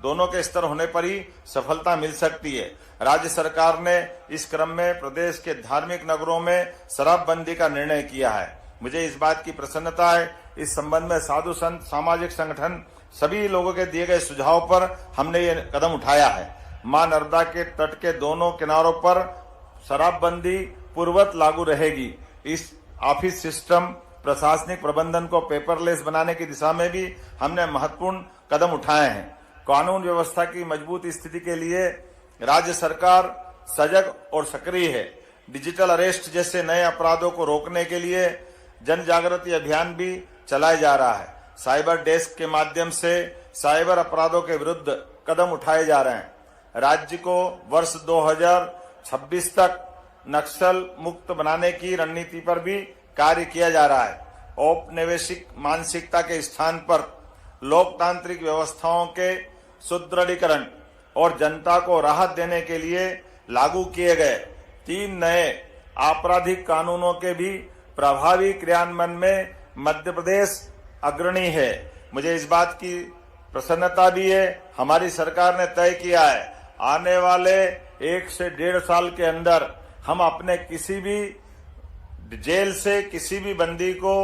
दोनों के स्तर होने पर ही सफलता मिल सकती है। राज्य सरकार ने इस क्रम में प्रदेश के धार्मिक नगरों में शराबबंदी का निर्णय किया है। मुझे इस बात की प्रसन्नता है, इस संबंध में साधु संत, सामाजिक संगठन सभी लोगों के दिए गए सुझाव पर हमने ये कदम उठाया है। मां नर्मदा के तट के दोनों किनारों पर शराबबंदी पूर्ववत लागू रहेगी। इस ऑफिस सिस्टम प्रशासनिक प्रबंधन को पेपरलेस बनाने की दिशा में भी हमने महत्वपूर्ण कदम उठाए हैं। कानून व्यवस्था की मजबूत स्थिति के लिए राज्य सरकार सजग और सक्रिय है। डिजिटल अरेस्ट जैसे नए अपराधों को रोकने के लिए जन जागृति अभियान भी चलाया जा रहा है। साइबर डेस्क के माध्यम से साइबर अपराधों के विरुद्ध कदम उठाए जा रहे हैं। राज्य को वर्ष 2026 तक नक्सल मुक्त बनाने की रणनीति पर भी कार्य किया जा रहा है। औपनिवेशिक मानसिकता के स्थान पर लोकतांत्रिक व्यवस्थाओं के सुदृढ़ीकरण और जनता को राहत देने के लिए लागू किए गए 3 नए आपराधिक कानूनों के भी प्रभावी क्रियान्वयन में मध्य प्रदेश अग्रणी है। मुझे इस बात की प्रसन्नता भी है, हमारी सरकार ने तय किया है आने वाले 1 से 1.5 साल के अंदर हम अपने किसी भी जेल से किसी भी बंदी को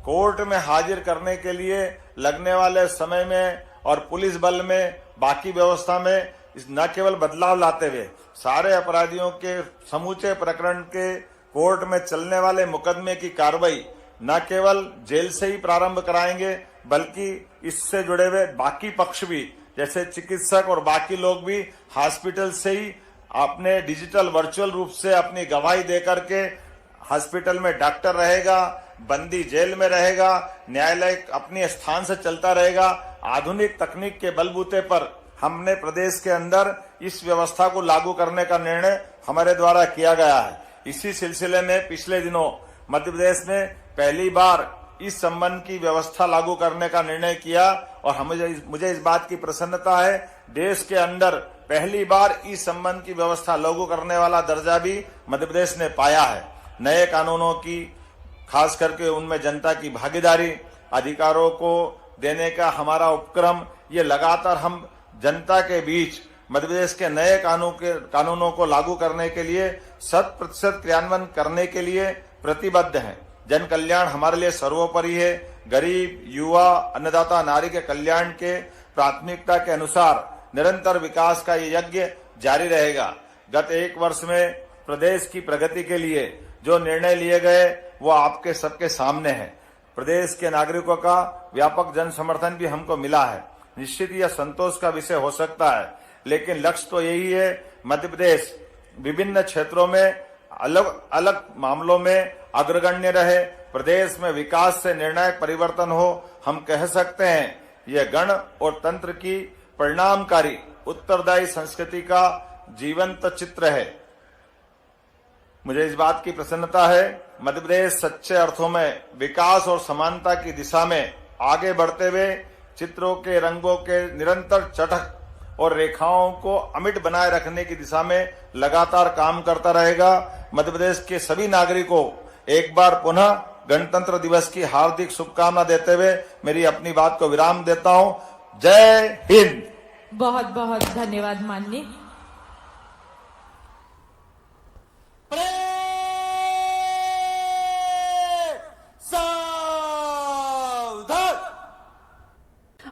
कोर्ट में हाजिर करने के लिए लगने वाले समय में और पुलिस बल में, बाकी व्यवस्था में न केवल बदलाव लाते हुए सारे अपराधियों के समूचे प्रकरण के कोर्ट में चलने वाले मुकदमे की कार्रवाई न केवल जेल से ही प्रारंभ कराएंगे, बल्कि इससे जुड़े हुए बाकी पक्ष भी, जैसे चिकित्सक और बाकी लोग भी हॉस्पिटल से ही अपने डिजिटल वर्चुअल रूप से अपनी गवाही देकर के हॉस्पिटल में डॉक्टर रहेगा, बंदी जेल में रहेगा, न्यायालय अपने स्थान से चलता रहेगा। आधुनिक तकनीक के बलबूते पर हमने प्रदेश के अंदर इस व्यवस्था को लागू करने का निर्णय हमारे द्वारा किया गया है। इसी सिलसिले में पिछले दिनों मध्य प्रदेश ने पहली बार इस संबंध की व्यवस्था लागू करने का निर्णय किया और मुझे इस बात की प्रसन्नता है, देश के अंदर पहली बार इस संबंध की व्यवस्था लागू करने वाला दर्जा भी मध्य प्रदेश ने पाया है। नए कानूनों की, खास करके उनमें जनता की भागीदारी, अधिकारों को देने का हमारा उपक्रम, ये लगातार हम जनता के बीच मध्य प्रदेश के नए कानूनों को लागू करने के लिए 100% क्रियान्वयन करने के लिए प्रतिबद्ध हैं। जन कल्याण हमारे लिए सर्वोपरि है। गरीब, युवा, अन्नदाता, नारी के कल्याण के प्राथमिकता के अनुसार निरंतर विकास का ये यज्ञ जारी रहेगा। गत 1 वर्ष में प्रदेश की प्रगति के लिए जो निर्णय लिए गए वो आपके सबके सामने है। प्रदेश के नागरिकों का व्यापक जन समर्थन भी हमको मिला है। निश्चित यह संतोष का विषय हो सकता है, लेकिन लक्ष्य तो यही है, मध्य प्रदेश विभिन्न क्षेत्रों में अलग अलग मामलों में अग्रगण्य रहे, प्रदेश में विकास से निर्णायक परिवर्तन हो। हम कह सकते हैं यह गण और तंत्र की परिणामकारी उत्तरदायी संस्कृति का जीवंत चित्र है। मुझे इस बात की प्रसन्नता है, मध्य प्रदेश सच्चे अर्थों में विकास और समानता की दिशा में आगे बढ़ते हुए चित्रों के रंगों के निरंतर चटक और रेखाओं को अमिट बनाए रखने की दिशा में लगातार काम करता रहेगा। मध्य प्रदेश के सभी नागरिकों को एक बार पुनः गणतंत्र दिवस की हार्दिक शुभकामना देते हुए मेरी अपनी बात को विराम देता हूं। जय हिंद। बहुत बहुत धन्यवाद माननीय।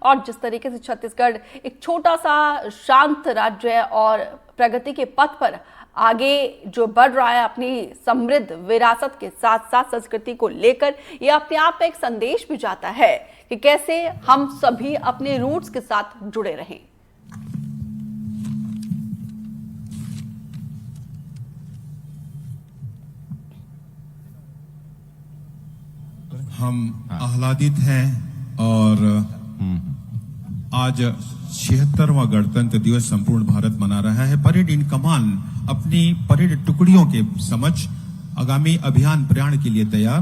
और जिस तरीके से छत्तीसगढ़ एक छोटा सा शांत राज्य है और प्रगति के पथ पर आगे जो बढ़ रहा है अपनी समृद्ध विरासत के साथ साथ संस्कृति को लेकर, ये अपने आप में एक संदेश भी जाता है कि कैसे हम सभी अपने रूट्स के साथ जुड़े रहें। हम आह्लादित हैं और आज 76वां गणतंत्र दिवस संपूर्ण भारत मना रहा है। परेड इन कमान अपनी परेड टुकड़ियों के समक्ष आगामी अभियान प्रयाण के लिए तैयार।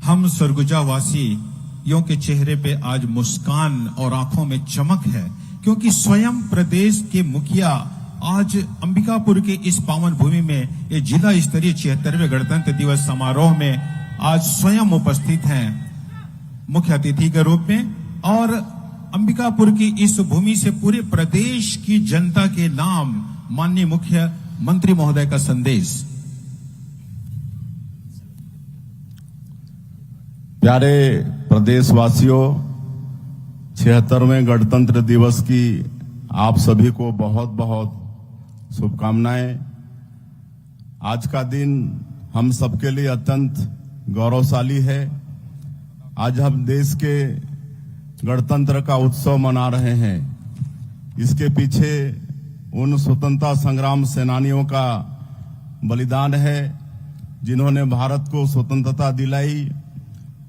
हम सरगुजा वासियों के चेहरे पे आज मुस्कान और आंखों में चमक है, क्योंकि स्वयं प्रदेश के मुखिया आज अंबिकापुर के इस पावन भूमि में ये जिला स्तरीय 76वें गणतंत्र दिवस समारोह में आज स्वयं उपस्थित हैं मुख्य अतिथि के रूप में। और अंबिकापुर की इस भूमि से पूरे प्रदेश की जनता के नाम माननीय मुख्यमंत्री महोदय का संदेश। प्यारे प्रदेशवासियों, 76वें गणतंत्र दिवस की आप सभी को बहुत बहुत शुभकामनाएं। आज का दिन हम सबके लिए अत्यंत गौरवशाली है। आज हम देश के गणतंत्र का उत्सव मना रहे हैं। इसके पीछे उन स्वतंत्रता संग्राम सेनानियों का बलिदान है जिन्होंने भारत को स्वतंत्रता दिलाई।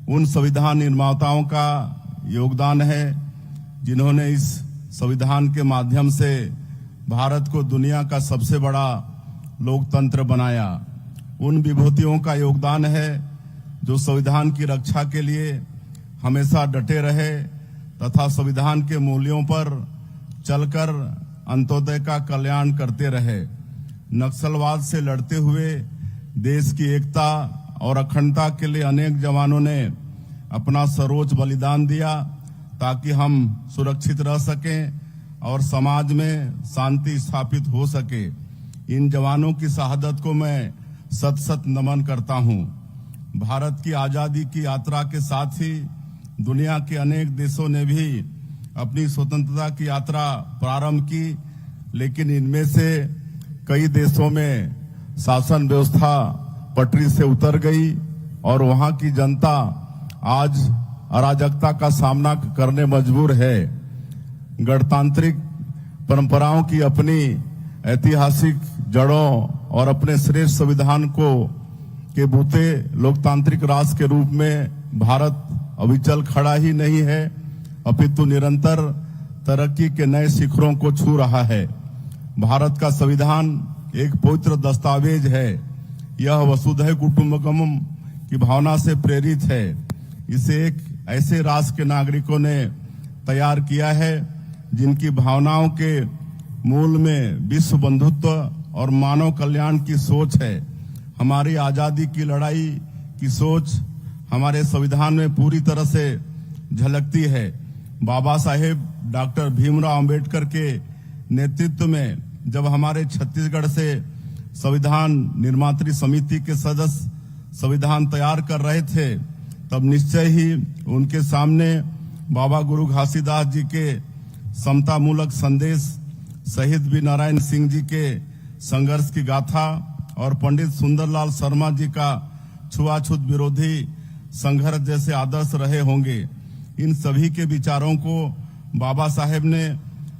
उन संविधान निर्माताओं का योगदान है जिन्होंने इस संविधान के माध्यम से भारत को दुनिया का सबसे बड़ा लोकतंत्र बनाया। उन विभूतियों का योगदान है जो संविधान की रक्षा के लिए हमेशा डटे रहे तथा संविधान के मूल्यों पर चलकर अंत्योदय का कल्याण करते रहे। नक्सलवाद से लड़ते हुए देश की एकता और अखंडता के लिए अनेक जवानों ने अपना सर्वोच्च बलिदान दिया ताकि हम सुरक्षित रह सकें और समाज में शांति स्थापित हो सके। इन जवानों की शहादत को मैं सत सत नमन करता हूं। भारत की आजादी की यात्रा के साथ ही दुनिया के अनेक देशों ने भी अपनी स्वतंत्रता की यात्रा प्रारंभ की, लेकिन इनमें से कई देशों में शासन व्यवस्था पटरी से उतर गई और वहां की जनता आज अराजकता का सामना करने मजबूर है। गणतांत्रिक परंपराओं की अपनी ऐतिहासिक जड़ों और अपने श्रेष्ठ संविधान के बूते लोकतांत्रिक राष्ट्र के रूप में भारत अविचल खड़ा ही नहीं है, अपितु निरंतर तरक्की के नए शिखरों को छू रहा है। भारत का संविधान एक पवित्र दस्तावेज है। यह वसुधैव कुटुंबकम की भावना से प्रेरित है। इसे एक ऐसे राष्ट्र के नागरिकों ने तैयार किया है जिनकी भावनाओं के मूल में विश्व बंधुत्व और मानव कल्याण की सोच है। हमारी आजादी की लड़ाई की सोच हमारे संविधान में पूरी तरह से झलकती है। बाबा साहेब डॉक्टर भीमराव अंबेडकर के नेतृत्व में जब हमारे छत्तीसगढ़ से संविधान निर्मात्री समिति के सदस्य संविधान तैयार कर रहे थे, तब निश्चय ही उनके सामने बाबा गुरु घासीदास जी के समता मूलक संदेश, शहीद वी नारायण सिंह जी के संघर्ष की गाथा और पंडित सुंदरलाल शर्मा जी का छुआछूत विरोधी संघर्ष जैसे आदर्श रहे होंगे। इन सभी के विचारों को बाबा साहेब ने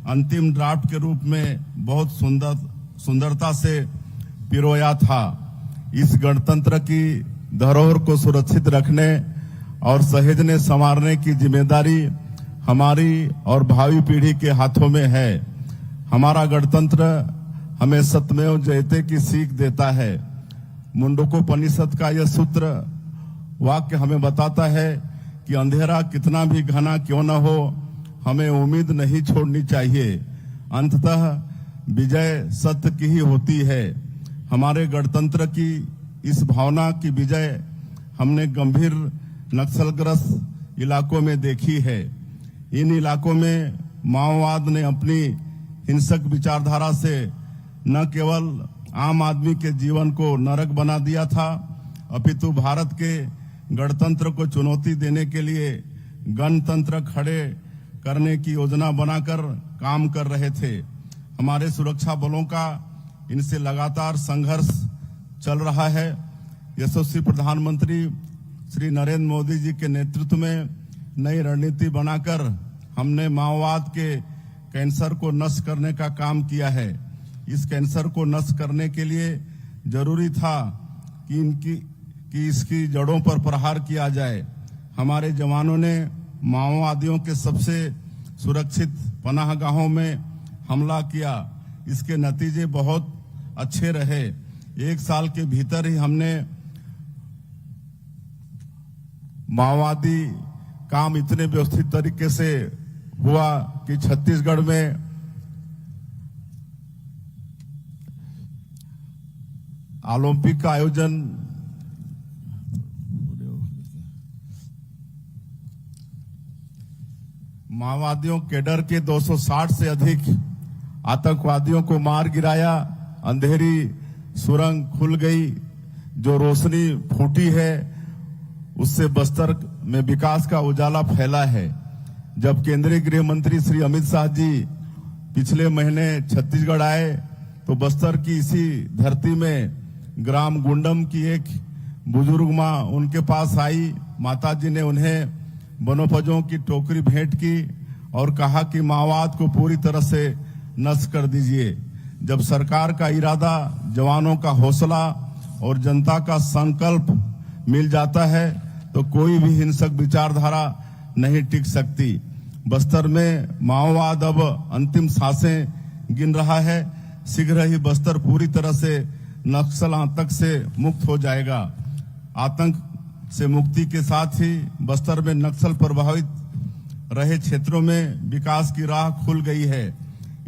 अंतिम ड्राफ्ट के रूप में बहुत सुंदरता से पिरोया था। इस गणतंत्र की धरोहर को सुरक्षित रखने और सहेजने संवारने की जिम्मेदारी हमारी और भावी पीढ़ी के हाथों में है। हमारा गणतंत्र हमें सत्यमेव जयते की सीख देता है। मुंडकोपनिषद का यह सूत्र वाक्य हमें बताता है कि अंधेरा कितना भी घना क्यों न हो, हमें उम्मीद नहीं छोड़नी चाहिए। अंततः विजय सत्य की ही होती है। हमारे गणतंत्र की इस भावना की विजय हमने गंभीर नक्सलग्रस्त इलाकों में देखी है। इन इलाकों में माओवाद ने अपनी हिंसक विचारधारा से न केवल आम आदमी के जीवन को नरक बना दिया था, अपितु भारत के गणतंत्र को चुनौती देने के लिए गणतंत्र खड़े करने की योजना बनाकर काम कर रहे थे। हमारे सुरक्षा बलों का इनसे लगातार संघर्ष चल रहा है। यशस्वी प्रधानमंत्री श्री नरेंद्र मोदी जी के नेतृत्व में नई रणनीति बनाकर हमने माओवाद के कैंसर को नष्ट करने का काम किया है। इस कैंसर को नष्ट करने के लिए जरूरी था कि इसकी जड़ों पर प्रहार किया जाए। हमारे जवानों ने माओवादियों के सबसे सुरक्षित पनाहगाहों में हमला किया। इसके नतीजे बहुत अच्छे रहे। 1 साल के भीतर ही हमने माओवादी काम इतने व्यवस्थित तरीके से हुआ कि छत्तीसगढ़ में ओलंपिक का आयोजन माओवादियों के डर के 260 से अधिक आतंकवादियों को मार गिराया। अंधेरी सुरंग खुल गई। जो रोशनी फूटी है उससे बस्तर में विकास का उजाला फैला है। जब केंद्रीय गृह मंत्री श्री अमित शाह जी पिछले महीने छत्तीसगढ़ आए तो बस्तर की इसी धरती में ग्राम गुंडम की एक बुजुर्ग मां उनके पास आई। माताजी ने उन्हें वनोपजों की टोकरी भेंट की और कहा कि माओवाद को पूरी तरह से नष्ट कर दीजिए। जब सरकार का इरादा, जवानों का हौसला और जनता का संकल्प मिल जाता है तो कोई भी हिंसक विचारधारा नहीं टिक सकती। बस्तर में माओवाद अब अंतिम सांसें गिन रहा है। शीघ्र ही बस्तर पूरी तरह से नक्सल आतंक से मुक्त हो जाएगा। आतंक से मुक्ति के साथ ही बस्तर में नक्सल प्रभावित रहे क्षेत्रों में विकास की राह खुल गई है।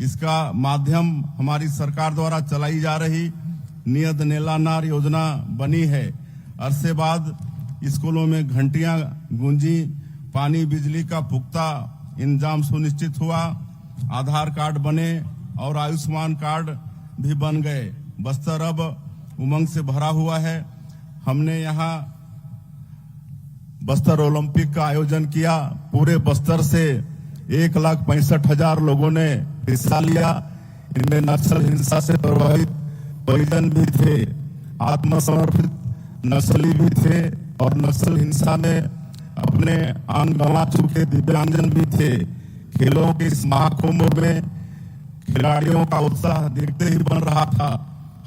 इसका माध्यम हमारी सरकार द्वारा चलाई जा रही नियत नेलानार योजना बनी है। अरसे बाद स्कूलों में घंटियां गूंजी, पानी बिजली का पुख्ता इंतजाम सुनिश्चित हुआ, आधार कार्ड बने और आयुष्मान कार्ड भी बन गए। बस्तर अब उमंग से भरा हुआ है। हमने यहाँ बस्तर ओलंपिक का आयोजन किया। पूरे बस्तर से 1,65,000 लोगों ने हिस्सा लिया। इनमें नक्सल हिंसा से प्रभावित परिजन भी थे, आत्मसमर्पित नक्सली भी थे और नक्सल हिंसा में अपने अंग गंवा चुके दिव्यांगजन भी थे। खेलों के इस महाकुंभ में खिलाड़ियों का उत्साह देखते ही बन रहा था।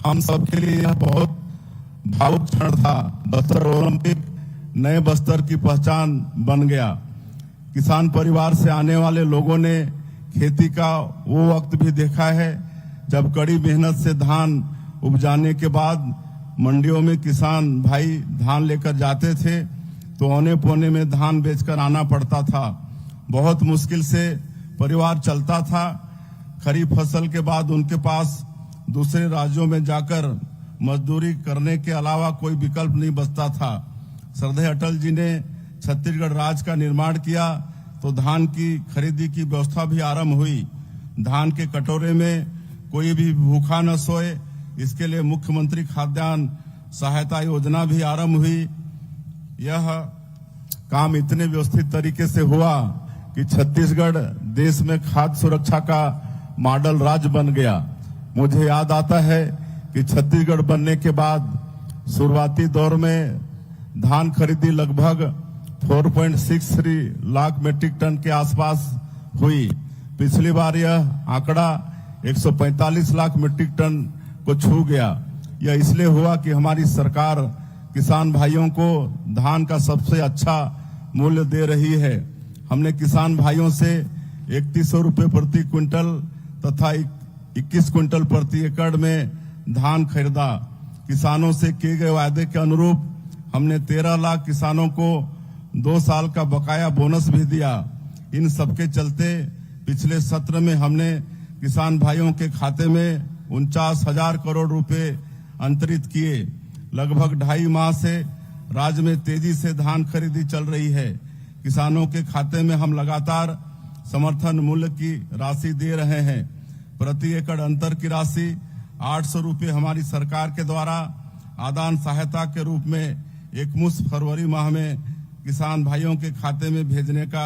हम सबके लिए यह बहुत भावुक क्षण था। बस्तर ओलंपिक नए बस्तर की पहचान बन गया। किसान परिवार से आने वाले लोगों ने खेती का वो वक्त भी देखा है जब कड़ी मेहनत से धान उपजाने के बाद मंडियों में किसान भाई धान लेकर जाते थे तो औने पौने में धान बेचकर आना पड़ता था। बहुत मुश्किल से परिवार चलता था। खरीफ फसल के बाद उनके पास दूसरे राज्यों में जाकर मजदूरी करने के अलावा कोई विकल्प नहीं बचता था। श्रद्धेय अटल जी ने छत्तीसगढ़ राज्य का निर्माण किया तो धान की खरीदी की व्यवस्था भी आरंभ हुई। धान के कटोरे में कोई भी भूखा न सोए, इसके लिए मुख्यमंत्री खाद्यान्न सहायता योजना भी आरंभ हुई। यह काम इतने व्यवस्थित तरीके से हुआ कि छत्तीसगढ़ देश में खाद्य सुरक्षा का मॉडल राज्य बन गया। मुझे याद आता है कि छत्तीसगढ़ बनने के बाद शुरुआती दौर में धान खरीदी लगभग 4.63 लाख मीट्रिक टन के आसपास हुई। पिछली बार यह आंकड़ा 145 लाख मीट्रिक टन को छू गया। यह इसलिए हुआ कि हमारी सरकार किसान भाइयों को धान का सबसे अच्छा मूल्य दे रही है। हमने किसान भाइयों से 3100 रुपये प्रति क्विंटल तथा 21 क्विंटल प्रति एकड़ में धान खरीदा। किसानों से किए गए वायदे के अनुरूप हमने 13 लाख किसानों को 2 साल का बकाया बोनस भी दिया। इन सबके चलते पिछले सत्र में हमने किसान भाइयों के खाते में 49,000 करोड़ रुपए अंतरित किए। लगभग 2.5 माह से राज्य में तेजी से धान खरीदी चल रही है। किसानों के खाते में हम लगातार समर्थन मूल्य की राशि दे रहे हैं। प्रति एकड़ अंतर की राशि 800 रुपये हमारी सरकार के द्वारा आदान सहायता के रूप में एकमुश्त फरवरी माह में किसान भाइयों के खाते में भेजने का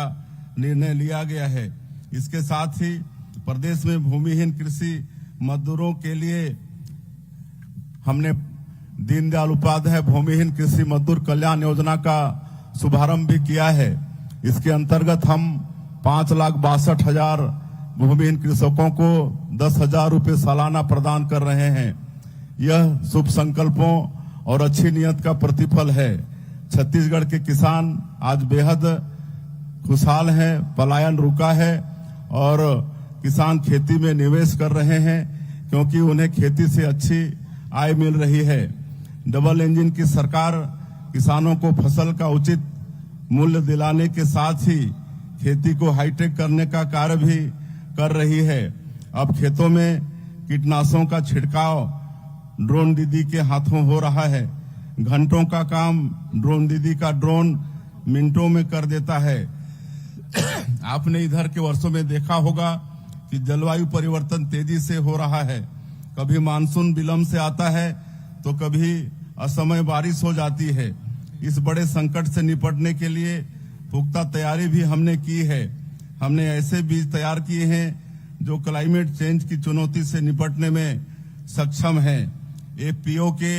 निर्णय लिया गया है। इसके साथ ही प्रदेश में भूमिहीन कृषि मजदूरों के लिए हमने दीनदयाल उपाध्याय भूमिहीन कृषि मजदूर कल्याण योजना का शुभारंभ भी किया है। इसके अंतर्गत हम 5,62,000 भूमिहीन कृषकों को 10,000 रुपये सालाना प्रदान कर रहे हैं। यह शुभ संकल्पों और अच्छी नियत का प्रतिफल है। छत्तीसगढ़ के किसान आज बेहद खुशहाल हैं, पलायन रुका है और किसान खेती में निवेश कर रहे हैं क्योंकि उन्हें खेती से अच्छी आय मिल रही है। डबल इंजन की सरकार किसानों को फसल का उचित मूल्य दिलाने के साथ ही खेती को हाईटेक करने का कार्य भी कर रही है। अब खेतों में कीटनाशकों का छिड़काव ड्रोन दीदी के हाथों हो रहा है। घंटों का काम ड्रोन दीदी का ड्रोन मिनटों में कर देता है। आपने इधर के वर्षों में देखा होगा कि जलवायु परिवर्तन तेजी से हो रहा है। कभी मानसून विलंब से आता है तो कभी असमय बारिश हो जाती है। इस बड़े संकट से निपटने के लिए पुख्ता तैयारी भी हमने की है। हमने ऐसे बीज तैयार किए हैं जो क्लाइमेट चेंज की चुनौती से निपटने में सक्षम हैं। एपीओ के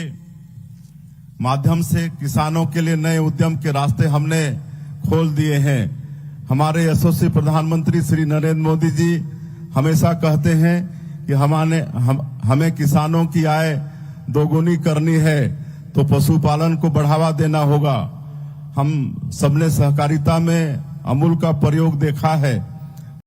माध्यम से किसानों के लिए नए उद्यम के रास्ते हमने खोल दिए हैं। हमारे यशस्वी प्रधानमंत्री श्री नरेंद्र मोदी जी हमेशा कहते हैं कि हमें किसानों की आय दोगुनी करनी है तो पशुपालन को बढ़ावा देना होगा। हम सबने सहकारिता में अमूल का प्रयोग देखा है।